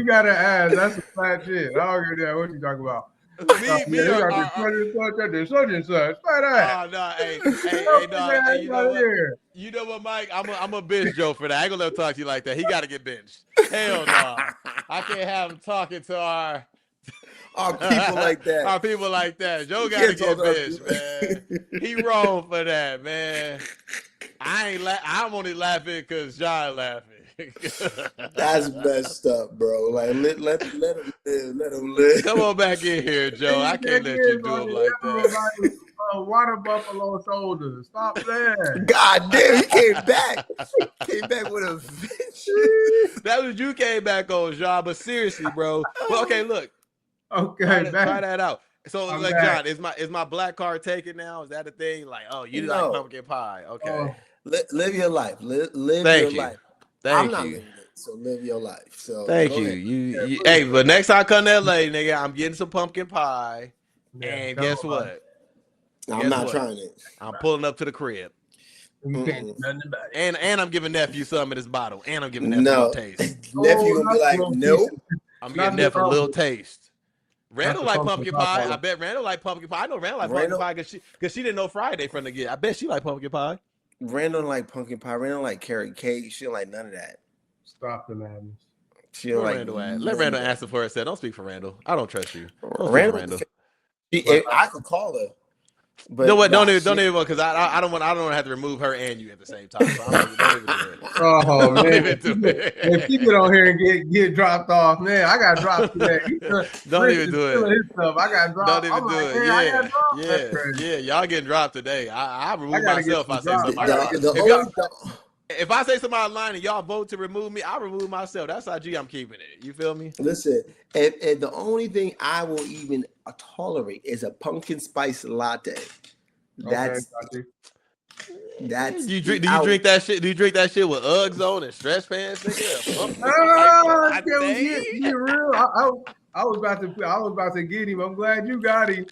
gotta ask, that's some fat shit. I don't give a damn what you talking about. Me, you know what, Mike? I'm a bench Joe for that. I ain't gonna let him talk to you like that. He gotta get benched. Hell no. I can't have him talking to our people like that. Our people like that. Joe gotta get benched, man. He wrong for that, man. I'm only laughing because John laughing. That's messed up, bro. Like let him live. Let him live. Come on back in here, Joe. I can't let you do him like that. Water buffalo shoulders. Stop there. God damn, he came back. Came back with a vengeance. That was you came back on, John. But seriously, bro. Well, okay, look. Okay, try that out. So I'm like back. John, is my black card taken now? Is that a thing? Like, oh, you like No, pumpkin pie? Okay. Oh, live your life. Live your Thank you. life. I'm Thank not you. living it, so live your life. So Thank go you. ahead. You yeah, hey, but next time I come to LA, nigga, I'm getting some pumpkin pie. yeah. And Tell me guess about it. what? I'm Guess not what? trying it. I'm pulling up to the crib. You can't do Mm-mm. nothing about it. And I'm giving nephew some of this bottle. And I'm giving nephew a little No, taste. nephew Oh, gonna be not the like, little piece. nope. I'm Not getting the nephew a little taste. not Randall the like pumpkin pumpkin pie pie. I bottle. bet Randall like pumpkin pie. I know Randall like pumpkin Randall, pie because she didn't know Friday from the get. I bet she like pumpkin pie. Randall don't like pumpkin pie. Randall don't like carrot cake. She don't like none of that. Stop the madness. She don't Where like Randall at? Let none of Randall that. answer for herself. Don't speak for Randall. I don't trust you. Don't speak for Randall, Randall. But I could call her, You know but what? nah, Don't even because I don't want to have to remove her and you at the same time. So don't even do it. oh Don't man, even do if she it. get on here and get dropped off, man, I got dropped today. Don't Rich even is do stealing it. his stuff. I got Don't dropped. I'm even do like, it. man, I got Yeah, dropped. That's yeah, crazy. yeah. Y'all getting dropped today. I I remove gotta get myself if some I say drops. something I out of gotta line. get the some If only y'all drops. if I say something out of line and y'all vote to remove me, I remove myself. That's how G I'm keeping it. You feel me? listen, and the only thing I will even tolerate is a pumpkin spice latte. Okay, That's got you. that's Do the you out. drink that shit? Do you drink that shit with Uggs on and stretch pants, nigga? A pumpkin spice Ah, can we latte. get real? I was about to get him. I'm glad you got him.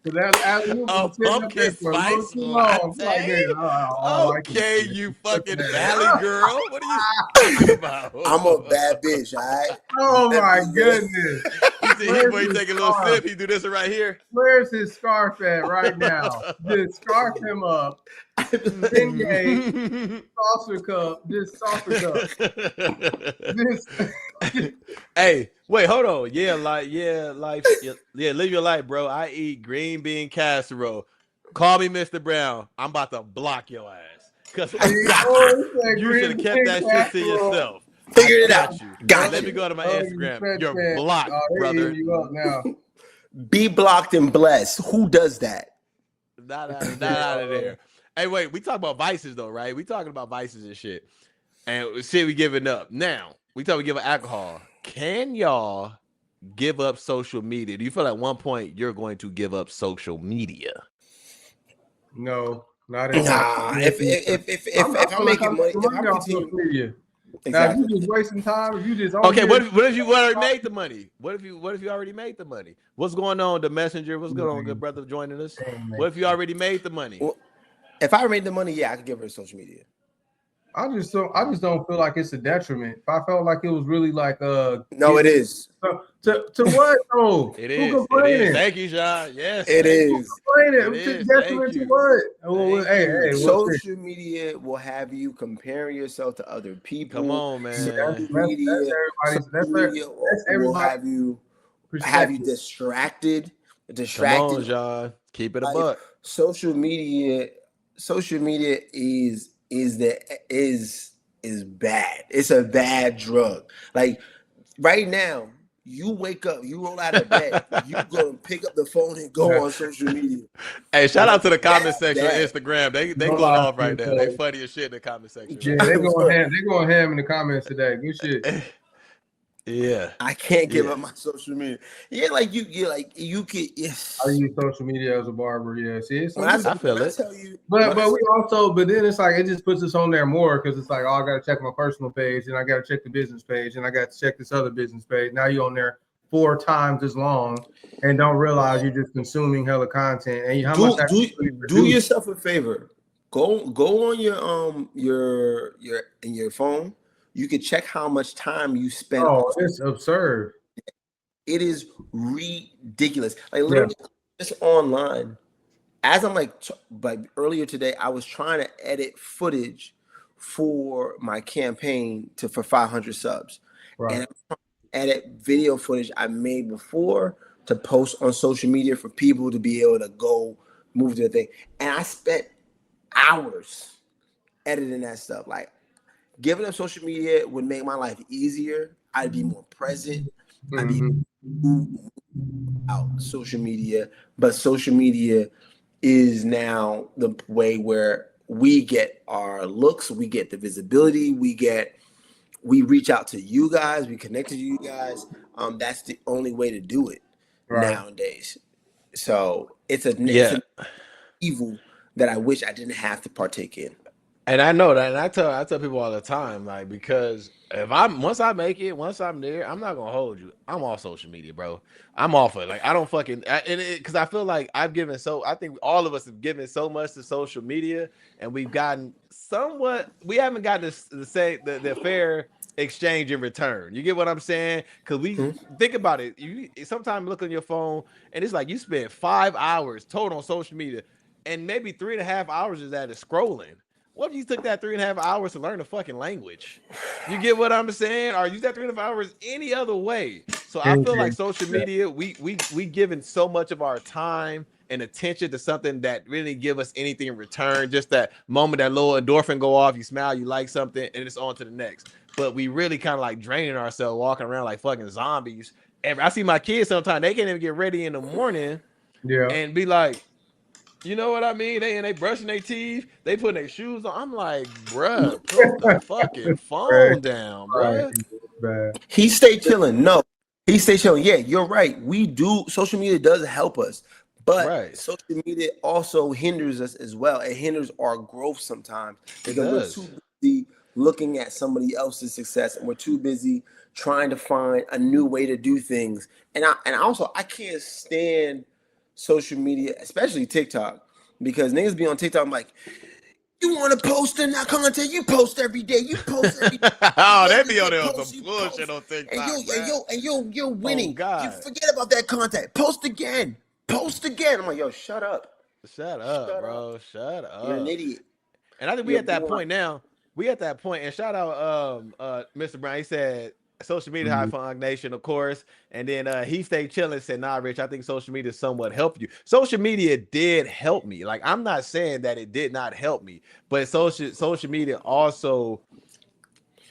Cause that alley oop A was sitting up there pumpkin for a little spice too long. I'm like, latte? man, I don't like this. Okay, Man. you Look fucking at valley that. girl. What are you talking about? I'm a bad bitch. All right. Oh Let my me know. goodness. He said he Where's boy his take a little scarf? sip. He do this right here. Where's his scarf at right now? Just scarf him up. Bengay, saucer cup, this saucer cup. This Hey, wait, hold on. Yeah, live your life, bro. I eat green bean casserole. Call me Mr. Brown. I'm about to block your ass. Cause oh, he said you should have green kept bean that shit to casserole. yourself. I Figured it out. got you. Got Let me you. go to my Oh, you Instagram. stretch You're pants. blocked, Oh, they eating brother. you up now. Be blocked and blessed. Who does that? Not out of there. Hey, wait, we talk about vices though, right? We talking about vices and shit. And shit we giving up. Now, we talk we give up alcohol. Can y'all give up social media? Do you feel at one point you're going to give up social media? No, not anytime. Nah. I If I'm feel like making I'm money, making if money I'm off social continuing, media. Now, if exactly. you just wasting time, if you just on Okay, here, what if you already made the money? What if you already made the money? What's going on, the messenger? What's going on, good brother joining us? What if you already made the money? Well, if I made the money, yeah, I could give her social media. I just don't feel like it's a detriment. If I felt like it was really like No, it is. to what though? It Who is. It is. complaining? Thank you, Sean. Yes, It thank you. is. It Complaining to is. Thank detriment to you. what? Well, Thank hey, you. what's this? Social media will have you comparing yourself to other Come people. on, Social man. media, That's social media will everybody's have you perspective. distracted. Come on, Distracted. John. Keep it a Like buck. social media is bad. It's a bad drug. Like right now, you wake up, you roll out of bed, you go pick up the phone and go on social media. Hey, shout out to the comment That's section on bad. Instagram. They No going lie, off right now. They so, funny as shit in the comment section yeah, right they now. going ham. They going ham in the comments today. Good shit. Yeah. I can't give Yeah. up my social media. Yeah, like you could. Yes. I use social media as a barber. Yeah, see, it's When I I feel it. tell you, but we also, but then it's like it just puts us on there more because it's like, oh, I got to check my personal page and I got to check the business page and I got to check this other business page. Now you're on there 4 times as long and don't realize you're just consuming hella content and how much that really do produce. yourself a favor. Go on your in your phone. You can check how much time you spend. Oh, it's absurd. It is ridiculous. Like Yeah. literally, just online. As I'm like earlier today, I was trying to edit footage for my campaign for 500 subs, Right. and I'm trying to edit video footage I made before to post on social media for people to be able to go move to the thing. And I spent hours editing that stuff. Like giving up social media would make my life easier. I'd be more present. I'd be out social media, but social media is now the way where we get our looks, we get the visibility, we reach out to you guys, we connect to you guys. That's the only way to do it nowadays. So it's an evil that I wish I didn't have to partake in. And I know that, and I tell people all the time, like, because if once I make it, once I'm there, I'm not gonna hold you. I'm off social media, bro. I'm off it. Like, I don't fucking, because I feel like I think all of us have given so much to social media, and we've gotten we haven't gotten the fair exchange in return. You get what I'm saying? Because think about it. You sometimes look on your phone, and it's like you spent 5 hours total on social media, and maybe 3.5 hours of that is scrolling. What if you took that 3.5 hours to learn a fucking language? You get what I'm saying? Or use that 3.5 hours any other way. So I feel like social media, we giving so much of our time and attention to something that really give us anything in return. Just that moment, that little endorphin go off, you smile, you like something, and it's on to the next. But we really kind of like draining ourselves, walking around like fucking zombies. And I see my kids sometimes, they can't even get ready in the morning and be like, you know what I mean? They brushing their teeth, they putting their shoes on. I'm like, bruh, put the fucking phone down, bruh. He stay chilling. No, he stay chilling. Yeah, you're right. We do. Social media does help us, but social media also hinders us as well. It hinders our growth sometimes because we're too busy looking at somebody else's success, and we're too busy trying to find a new way to do things. And I can't stand social media, especially TikTok, because niggas be on TikTok. I'm like, you want to post in that content? You post every day. You post every day. Oh, they be on there on some bullshit on TikTok, and you're winning. Oh, God. You forget about that content. Post again. Post again. I'm like, yo, shut up. Shut up, bro. Shut up. You're an idiot. And I think we at that point now. We at that point. And shout out Mr. Brown. He said social media high fun nation, of course. And then he stayed chilling and said, nah, Rich, I think social media somewhat helped you. Social media did help me. Like, I'm not saying that it did not help me, but social media also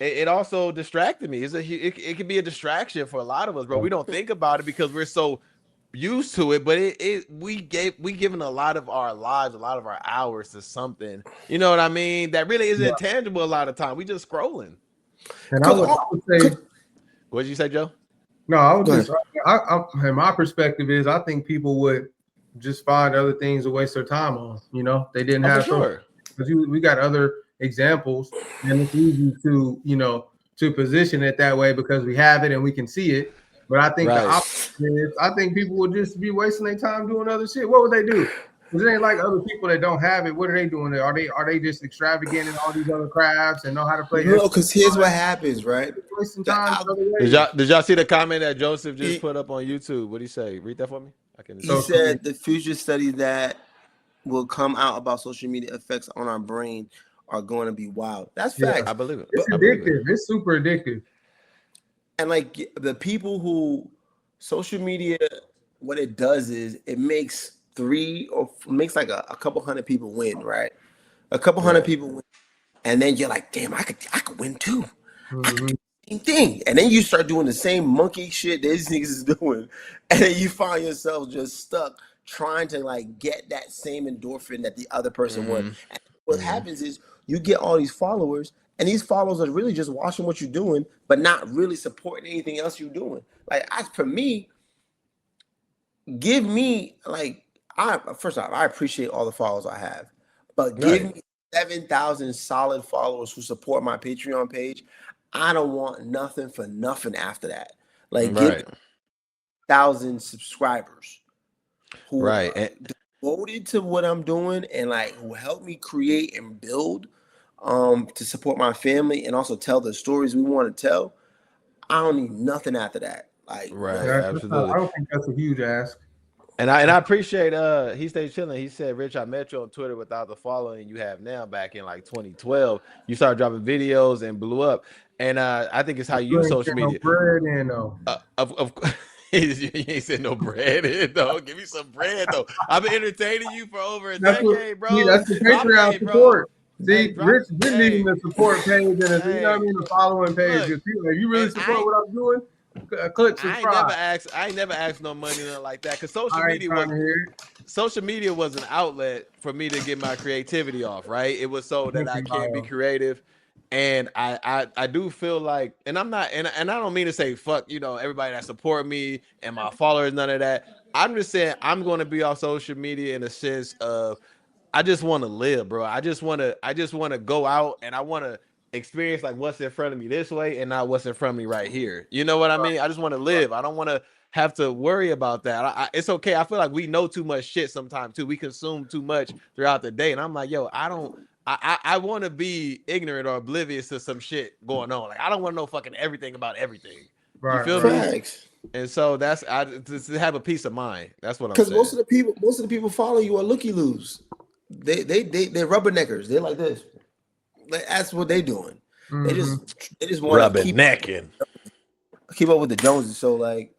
it also distracted me. It can be a distraction for a lot of us, bro. We don't think about it because we're so used to it, but we given a lot of our lives, a lot of our hours to something, you know what I mean, that really isn't tangible a lot of time. We just scrolling. And I would say, what did you say, Joe? No, I would just and my perspective is I think people would just find other things to waste their time on. You know, they didn't have because we got other examples, and it's easy to to position it that way because we have it and we can see it. But I think the opposite is, I think people would just be wasting their time doing other shit. What would they do? Because it ain't like other people that don't have it. What are they doing? Are they just extravagant in all these other crafts and know how to play? No, because here's what happens, right? Wasting time. Did y'all see the comment that Joseph just put up on YouTube? What did he say? Read that for me. He said the future studies that will come out about social media effects on our brain are going to be wild. That's fact. I believe it. It's addictive. It's super addictive. And like the people who social media, what it does is it makes like a couple hundred people win, right? A couple hundred people win, and then you're like, damn, I could win too. I could do the same thing, and then you start doing the same monkey shit these niggas is doing, and then you find yourself just stuck trying to like get that same endorphin that the other person won. And what happens is you get all these followers, and these followers are really just watching what you're doing, but not really supporting anything else you're doing. Like, for me, give me like first off, I appreciate all the followers I have, but give me 7,000 solid followers who support my Patreon page. I don't want nothing for nothing after that. Like, give me 1,000 subscribers who are devoted to what I'm doing and like who help me create and build to support my family and also tell the stories we want to tell. I don't need nothing after that. Like, absolutely. I don't think that's a huge ask. And I appreciate he stayed chilling. He said, Rich, I met you on Twitter without the following you have now. Back in like 2012, you started dropping videos and blew up. And I think it's how you use social media. No bread in though. You ain't said no bread in though. Give me some bread though. I've been entertaining you for over a decade, bro. See, that's the Patreon support. See, Rich been needing the support page and you know what I mean, the following page. If you really support what I'm doing, click subscribe. I ain't never asked no money nothing like that because social media was an outlet for me to get my creativity off. Right, it was so that I can be creative. And I do feel like, and I'm not, and I don't mean to say fuck, everybody that support me and my followers, none of that. I'm just saying I'm going to be on social media in a sense of I just want to live, bro. I just want to go out and I want to experience like what's in front of me this way and not what's in front of me right here. You know what I mean? I just want to live. I don't want to have to worry about that. It's okay. I feel like we know too much shit sometimes too. We consume too much throughout the day, and I'm like, yo, I don't. I want to be ignorant or oblivious to some shit going on. Like I don't want to know fucking everything about everything. You Right, feel right. me? Facts. And so to have a peace of mind. That's what I'm Because saying. most of the people following you are looky loos. They're rubberneckers. They're like this. That's what they're doing. They Mhm. just want to Rubbernecking. keep up with the Joneses. So like,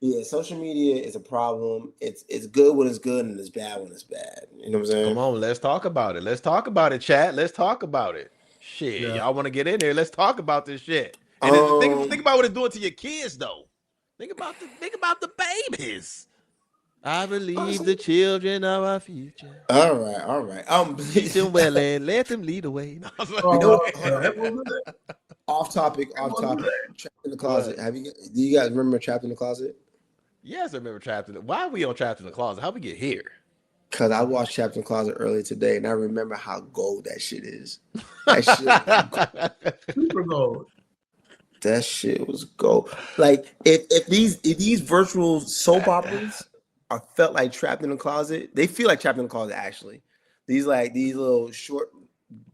yeah, social media is a problem. It's good when it's good and it's bad when it's bad. You know what I'm Come saying? on, let's talk about it. Let's talk about it, chat. Let's talk about it. Shit, Yeah. y'all want to get in there? Let's talk about this shit. And think Um. about what it's doing to your kids, though. Think about the babies. I believe the children are our future. All right. All right. Teach them well and let them lead the way. No, You know Oh, what? Hold yeah. on. Everyone do that. Off topic. Off Everyone do topic. that. Trapped in the closet. What? Do you guys remember Trapped in the Closet? Yes, I remember trapped in the. Why are we on trapped in the closet? How we get here? Because I watched Trapped in the Closet earlier today, and I remember how gold that shit is. That shit was Super gold. That shit was gold. Like if these virtual soap operas are felt like Trapped in the Closet, they feel like Trapped in the Closet actually. These little short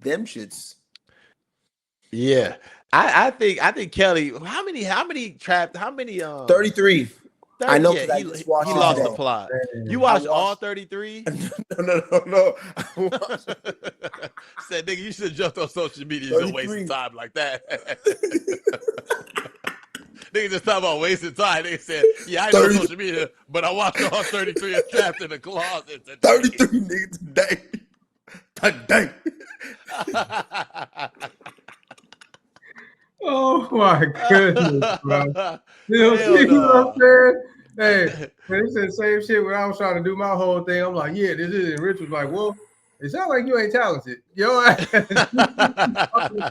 them shits. Yeah, I think Kelly. How many trapped? How many 33. I 30, know yeah, because I he just he watched it lost the today. plot. You Man. I watched all watched 33? no. I watched Said nigga, you should have jumped on social media. You don't waste 33. time like that. Nigga just talking about wasting time. They said, yeah, I know 30, social media, but I watched all 33 and trapped in the closet today. 33 niggas today. Today. Oh my goodness, bro. You know, Hell see what I'm no. saying? Hey, man, this is the same shit when I was trying to do my whole thing. I'm like, yeah, this is. And Rich was like, well, it sounds like you ain't talented. Yo, ass.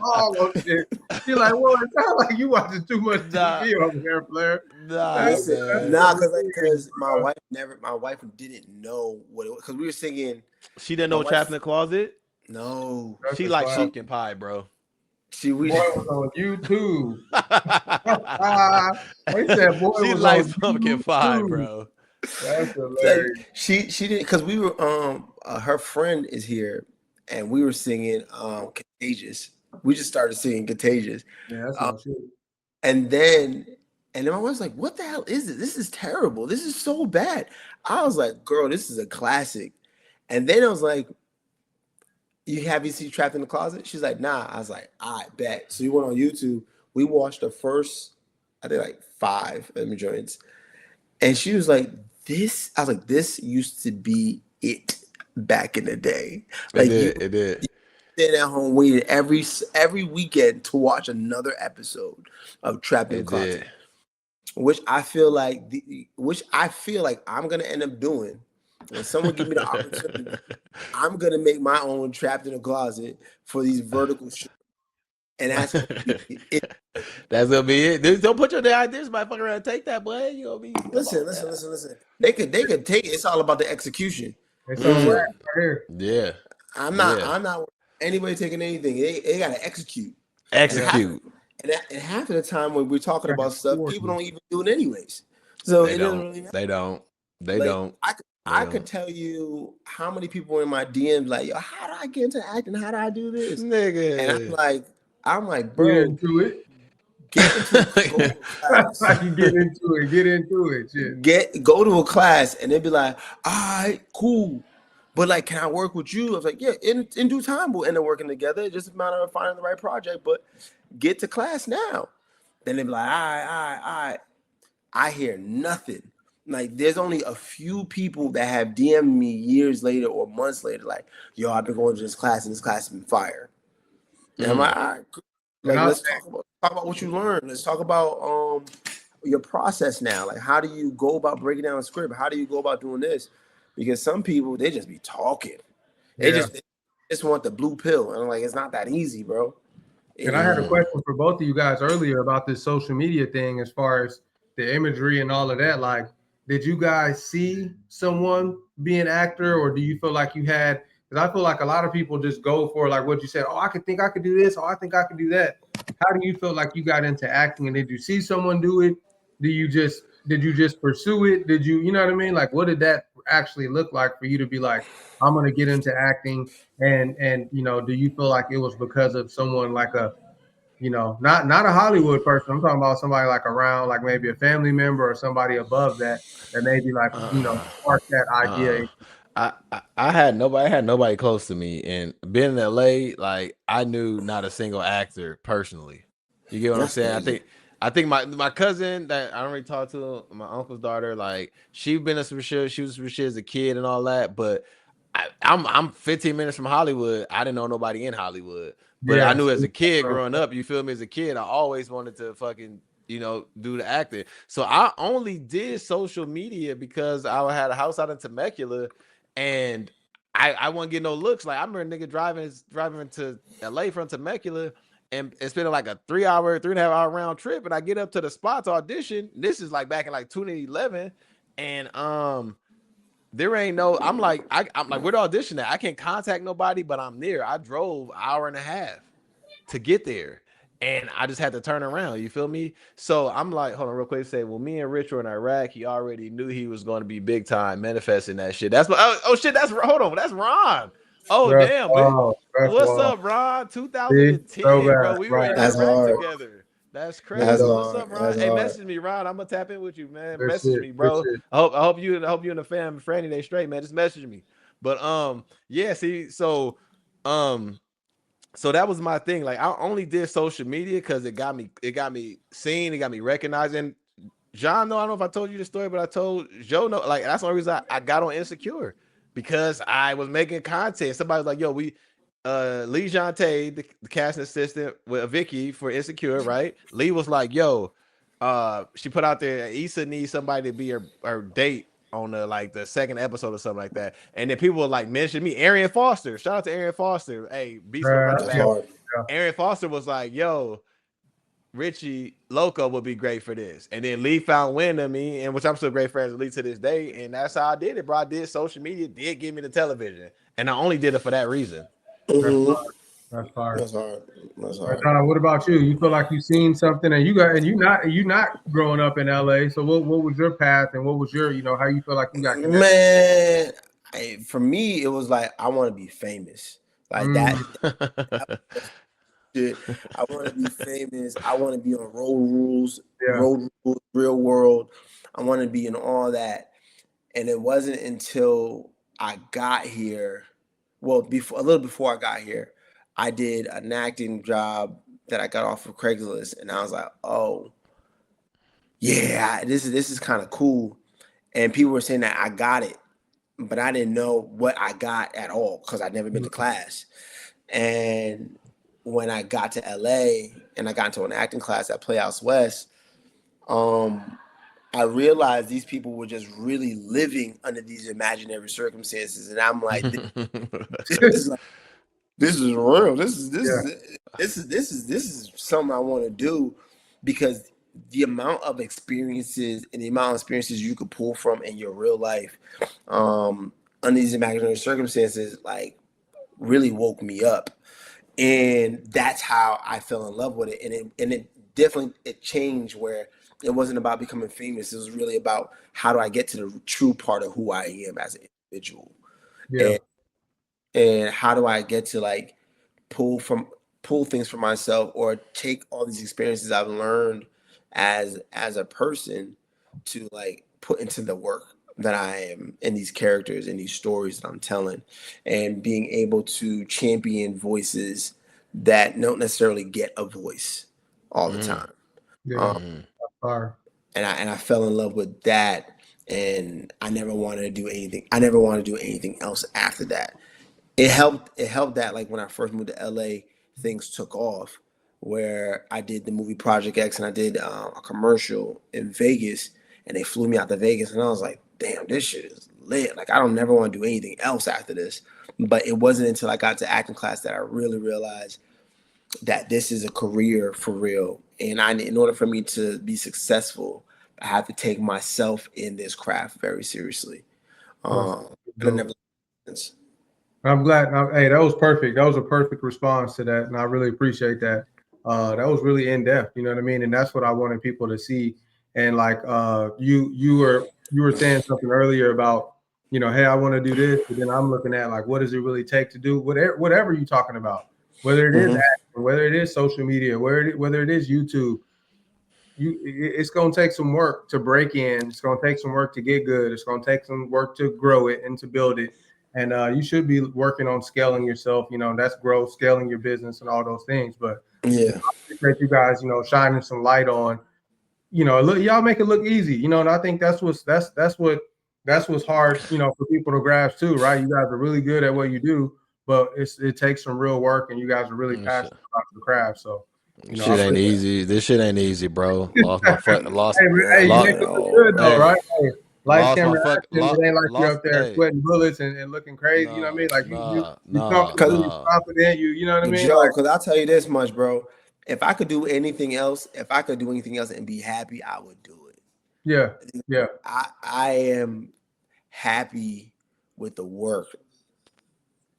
All of shit. She's like, well, it sounds like you watching too much Nah, TV over there, Blair. nah, That's Listen, man. nah, so because weird, bro. my wife didn't know what it was because we were singing. She didn't My know trapped in wife, the closet. no, That's She a likes class. she pumpkin pie, bro. Boy we was on YouTube. They said boy She was on likes pumpkin pie, YouTube. bro. That's like hilarious. she didn't because we were her friend is here and we were singing Contagious. We just started singing Contagious, Yeah, that's um, my shit. and then my wife's like, "What the hell is this? This is terrible. This is so bad." I was like, "Girl, this is a classic." And then I was like, you seen Trapped in the Closet? She's like, nah. I was like, I bet. So we went on YouTube. We watched the first, I think like 5 of the joints. And she was like, this, I was like, this used to be it back in the day. It Like you did. It did. sit at home waiting every weekend to watch another episode of Trapped in the It Closet, did. which I feel like I'm gonna end up doing. When someone give me the opportunity, I'm gonna make my own Trapped in a Closet for these vertical shows, and that's gonna be it. That's gonna be it. Don't put your ideas, might fuck around and take that, boy. You gonna be come Listen, on listen, now. listen, listen. They could take it. It's all about the execution. It's You know a what I'm wrap saying? Mm, right here. yeah, yeah. I'm not anybody taking anything. They gotta execute. And Yeah. half Execute. and half of the time when we're talking Got about stuff, people important. don't even do it anyways. So They it doesn't don't. really matter. They don't. They Like don't. They I could don't. tell you how many people in my DMs like, yo, how do I get into acting? How do I do this? And Nigga. I'm like, Get bro, into it. get into go to a class. Like you get into it. Get into it. Shit. Go to a class and they'd be like, all right, cool. But like, can I work with you? I was like, yeah, in due time we'll end up working together. It's just a matter of finding the right project. But get to class now. Then they'd be like, all right, all right, all right. I hear nothing. Like, there's only a few people that have DM'd me years later or months later, like, yo, I've been going to this class and this class has been fire. And I'm like, Mm. all right, cool. And Like, I let's talk about what you learned. Let's talk about your process now. Like, how do you go about breaking down a script? How do you go about doing this? Because some people, they just be talking. They yeah. just want the blue pill. And I'm like, it's not that easy, bro. And I had a question for both of you guys earlier about this social media thing, as far as the imagery and all of that. Like, did you guys see someone be an actor, or do you feel like you had? Because I feel like a lot of people just go for, like what you said. Oh, I could think I could do this. Oh, I think I could do that. How do you feel like you got into acting? And did you see someone do it? Did you just pursue it? Did you, you know what I mean? Like, what did that actually look like for you to be like, I'm gonna get into acting? And do you feel like it was because of someone like a, not a Hollywood person. I'm talking about somebody like around, like maybe a family member or somebody above that maybe like, sparked that idea. I had nobody. I had nobody close to me, and being in LA, like I knew not a single actor personally. You get what I'm saying? I think my cousin that I don't really talk to, my uncle's daughter, like she been in some shit. She was some shit as a kid and all that, but I'm 15 minutes from Hollywood. I didn't know nobody in Hollywood, but I Yeah. knew as a kid growing up. You feel me? As a kid, I always wanted to fucking do the acting. So I only did social media because I had a house out in Temecula, and I wasn't getting no looks. Like I remember a nigga driving to LA from Temecula. And spending like a 3.5 hour round trip, and I get up to the spot to audition. This is like back in like 2011, and there ain't no. I'm like, where to audition at? I can't contact nobody, but I'm there. I drove an hour and a half to get there, and I just had to turn around. You feel me? So I'm like, hold on, real quick. Say, well, me and Rich were in Iraq. He already knew he was going to be big time manifesting that shit. That's what. Oh shit. Hold on. That's Ron. Oh damn. What's up, Ron? See? 2010, bro. We were in That's Iraq hard. together. That's That's crazy. What's hard. up, Ron? That's Hey, hard. message me, Ron. I'm gonna tap in with you, man. Good Message shit, me, good bro. shit. I hope you and the fam, Franny, they straight, man. Just message me. But yeah. See, so that was my thing. Like I only did social media because it got me seen, it got me recognized. And John, no, I don't know if I told you the story, but I told Joe, no, like that's the only reason I got on Insecure, because I was making content. Somebody was like, yo, we Lee Jonte, the casting assistant with Vicky for Insecure, right? Lee was like, yo, she put out there, Issa needs somebody to be her date on the second episode or something like that. And then people would like mention me, Arian Foster. Shout out to Arian Foster. Hey, Beast Mode running That's back. hard. Arian Foster was like, yo, Richie Loco would be great for this. And then Lee found wind of me, and which I'm still great friends with Lee to this day. And that's how I did it, bro. I did social media, did give me the television. And I only did it for that reason. That's hard. That's hard. That's hard. What about you? You feel like you seen something, and you not growing up in LA. So what was your path, and what was your, how you feel like you got connected? Man, for me, it was like I want to be famous, like that. Shit. I want to be famous. I want to be on road rules, real world. I want to be in all that. And it wasn't until I got here, well, a little before I got here, I did an acting job that I got off of Craigslist, and I was like, oh, yeah, this is kind of cool. And people were saying that I got it, but I didn't know what I got at all because I'd never been to class. And when I got to LA and I got into an acting class at Playhouse West, I realized these people were just really living under these imaginary circumstances, and I'm like, this is real. This is something I want to do, because the amount of experiences you could pull from in your real life, under these imaginary circumstances, like really woke me up. And that's how I fell in love with it. And it definitely changed, where it wasn't about becoming famous. It was really about, how do I get to the true part of who I am as an individual? Yeah. And how do I get to like pull things from myself, or take all these experiences I've learned as a person to like put into the work that I am in these characters and these stories that I'm telling, and being able to champion voices that don't necessarily get a voice all the time. Yeah. And I fell in love with that, and I never wanted to do anything. I never wanted to do anything else after that. It helped that like when I first moved to LA, things took off, where I did the movie Project X, and I did a commercial in Vegas, and they flew me out to Vegas, and I was like, damn, this shit is lit. Like I don't never want to do anything else after this. But it wasn't until I got to acting class that I really realized that this is a career for real, and in order for me to be successful, I have to take myself in this craft very seriously. Oh, And I dope. never. I'm glad. Hey, that was perfect. That was a perfect response to that, and I really appreciate that. That was really in depth. You know what I mean? And that's what I wanted people to see. And like you were saying something earlier about, hey, I want to do this, but then I'm looking at like, what does it really take to do whatever you're talking about, whether it is Mhm. acting, whether it is social media, whether it is YouTube. It's going to take some work to break in. It's going to take some work to get good. It's going to take some work to grow it and to build it. And you should be working on scaling yourself. That's growth, scaling your business, and all those things. But Yeah. I appreciate you guys, shining some light on. Look, y'all make it look easy. And I think that's what's hard, for people to grasp too, right? You guys are really good at what you do, but it takes some real work, and you guys are really passionate about the craft. So, I Shit ain't appreciate. easy. This shit ain't easy, bro. Lost my fuck. Lost. Hey, Man, hey, you Lost. make it look no, good though, bro. right? Hey, Hey, lights, lost my camera, fuck. action. It ain't like you're Lost. up there Hey, sweating bullets and looking crazy. You know what I nah, mean? Like nah, you nah, comfortable, Cause you nah. confident. You know what I mean? Joe, Like cause I'll tell you this much, bro. If I could do anything else, if I could do anything else and be happy, I would do it. yeah, yeah, I am happy with the work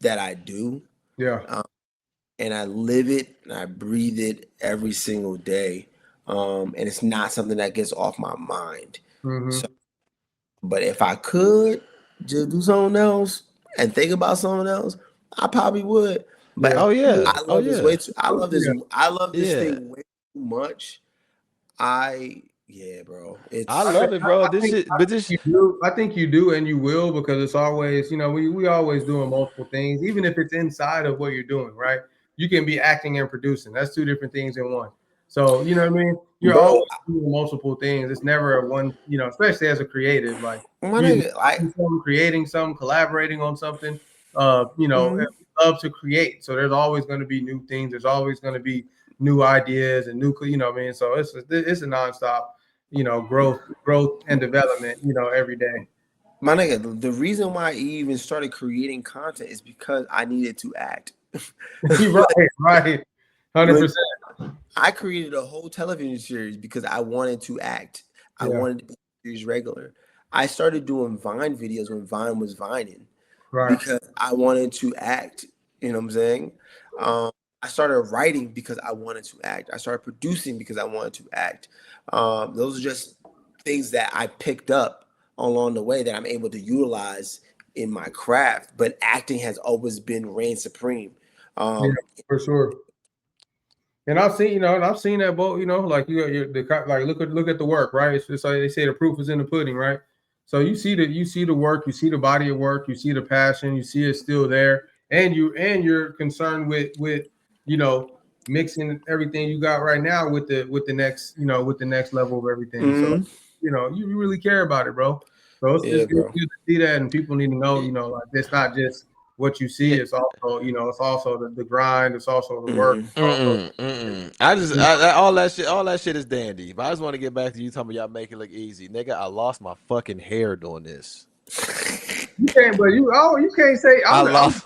that I do, yeah. um, and I live it and I breathe it every single day. And it's not something that gets off my mind. So, Mm-hmm. but if I could just do something else and think about something else, I probably would. Yeah, But Oh yeah. I Oh love this yeah. way too. I love this. yeah. I love this Yeah. thing way too much. Yeah, bro. I I It's think love it, I, bro. I This think shit. I But think this. you do. I think you do, and you will, because it's always, we always doing multiple things, even if it's inside of what you're doing, right? You can be acting and producing. That's two different things in one. So you know what I mean. You're bro. always doing multiple things. It's never a one. Especially as a creative, like My you either nigga, like, doing something, creating something, collaborating on something. mhm. Love to create. So there's always going to be new things. There's always going to be new ideas and new. What I mean. So it's a nonstop, growth and development, every day. My nigga, the reason why I even started creating content is because I needed to act. Right, right. Like, 100%. I created a whole television series because I wanted to act. I Yeah, wanted to be series regular. I started doing Vine videos when Vine was Vining right. because I wanted to act. You know what I'm saying? Um, I started writing because I wanted to act. I started producing because I wanted to act. Those are just things that I picked up along the way that I'm able to utilize in my craft. But acting has always been reign supreme. Yeah, Um, for sure. And I've seen that both, like like look at the work, right? It's just like they say, the proof is in the pudding, right? So you see the work, you see the body of work, you see the passion, you see it still there, and you're concerned with you know mixing everything you got right now with the next level of everything. So mhm. you really care about it, bro. So it's Yeah, good bro. to see that, and people need to know, like it's not just what you see. Yeah. It's also the grind. It's also the work. Mhm. It's also All that shit is dandy. But I just want to get back to you talking about y'all make it look easy, nigga. I lost my fucking hair doing this. you can't, but you can't say I I'm lost.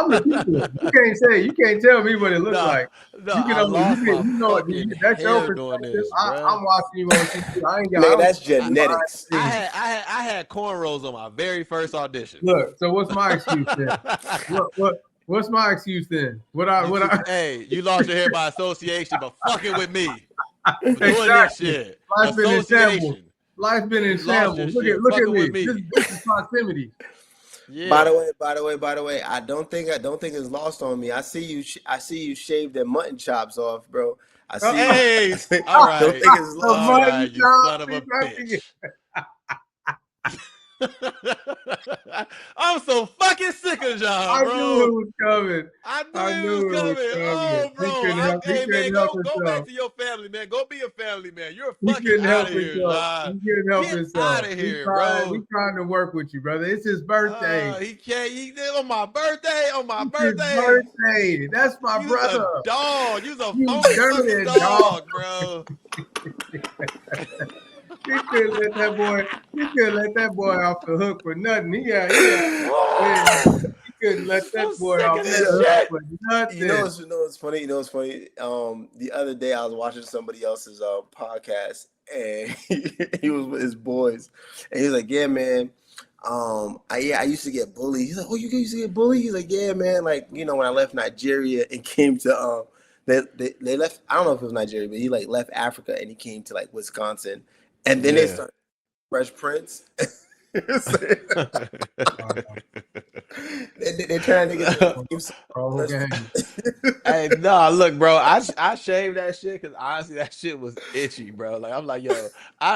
the people. You can't tell me what it looks Nah, like. no, You can I only lost my you fucking that's your hair doing perspective. this, I'm bruh. watching you on TV. I Nigga, don't that's see behind genetics. the scenes. I had cornrows on my very first audition. Look, so what's my excuse then? What's my excuse then? You lost your hair by association, but fucking with me for doing this Exactly. shit. Life's been in shambles. Association. Life's been in You lost your shambles. shit Look at fucking with me. This me. this is proximity. By the Yeah. way, I don't think it's lost on me. I see you shave them mutton chops off, bro. I Uh, see. Hey, all Don't right. think it's the lost All on mutton right, you chop. son of a See, bitch. I'm so fucking sick of y'all, I knew bro. it was coming. I knew I it was knew it was coming. coming. Oh, bro. He Hey, man, couldn't help go back himself. to your family, man. Go be a family man. You're He fucking couldn't out help of here, himself. John. He couldn't help Get out himself. of We here, tried. We bro. trying to work with you, brother. It's his birthday. He can't. He did on my birthday. On my It's his birthday. birthday. That's my You's a brother. dog. You's a You funky fucking dirty dog. dog, bro. He couldn't let that boy. He couldn't let that boy off the hook for nothing. He had. He couldn't let that I'm boy sick off of the this hook shit. for nothing. You know what's funny? You know what's funny? The other day I was watching somebody else's podcast, and he was with his boys, and he was like, "Yeah, man, I used to get bullied." He's like, "Oh, you used to get bullied?" He's like, "Yeah, man. Like, you know, when I left Nigeria and came to they left. I don't know if it was Nigeria, but he like left Africa and he came to like Wisconsin, and then they Yeah. started Fresh Prince." They're trying to get the theme song. Oh, game. Hey, no, look, bro. I shaved that shit because honestly, that shit was itchy, bro. Like I'm like, yo,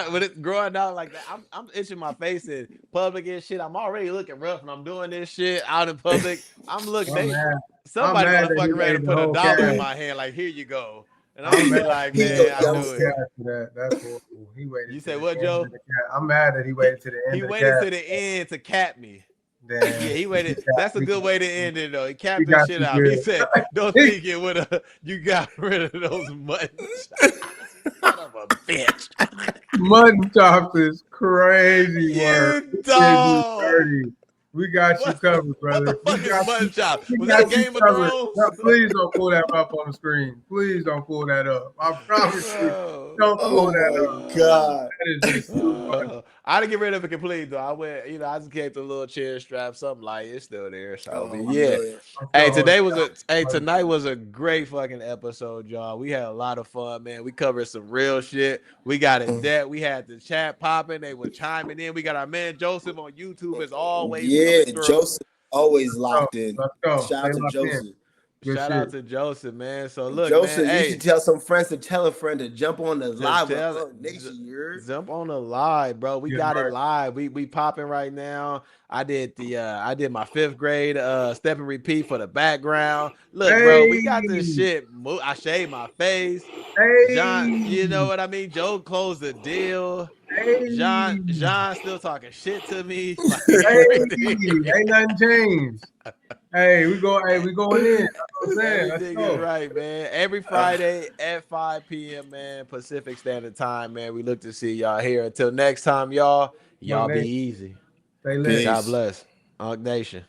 when it growing out like that, I'm itching my face in public and shit. I'm already looking rough when I'm doing this shit out in public. I'm looking. I'm mad. I'm Somebody mad gonna that he fuck around and waited the put whole $1 in cast. my hand, like here you go, and I'm I'm gonna be mad like, He that go man, he I waited knew the it. youngster. cast for that. That's horrible. He waited You to say the what, end of Joe? the cast. I'm mad that he He waited to the he end of the waited cast. to the end to cap me. Then Yeah, he he waited. That's a got, good way to end it, though. He he capped the got shit you out. He good. said, "Don't think it would have. You got rid of those mutton chops, son of a bitch. Mutton chops is crazy work. You We did you dog. dirty. We got you covered, What the brother. fuck is mutton chop? We Was got that you Game of covered. Thrones? No, please don't pull that up on the screen. Please don't pull that up. I promise you. Bro. Don't pull Oh that my up. God. That is just too funny. I didn't get rid of it completely though. I went, I just kept the little chin strap, something like it's still there. So, but Oh yeah. man. I'm Hey, sure tonight was a great fucking episode, y'all. We had a lot of fun, man. We covered some real shit. We got in depth. We had the chat popping. They were chiming in. We got our man Joseph on YouTube as always Yeah, coming through. Joseph always go. locked in. Let's go. Shout Stay out to locked in. Joseph. Good Shout shit. out to Joseph, man. So look, man. Joseph, you should Hey, tell some friends to tell a friend to jump on the to live with tell Unc Nation. You heard? jump on the live, bro. We Get got it right. live. We popping right now. I did my 5th grade step and repeat for the background. Look, bro, we got this Hey. shit. I shaved my face. John, you know Hey. what I mean? Joe closed the deal. Hey. John still talking shit to me. Like Hey. everything. Ain't nothing changed. Hey, we going in. That's what I'm saying. Let's Everything is go. right, man. Every Friday at 5 p.m., man, Pacific Standard Time, man. We look to see y'all here. Until next time, y'all Young be Nation, easy. stay lit. God Peace. bless. Unk Nation.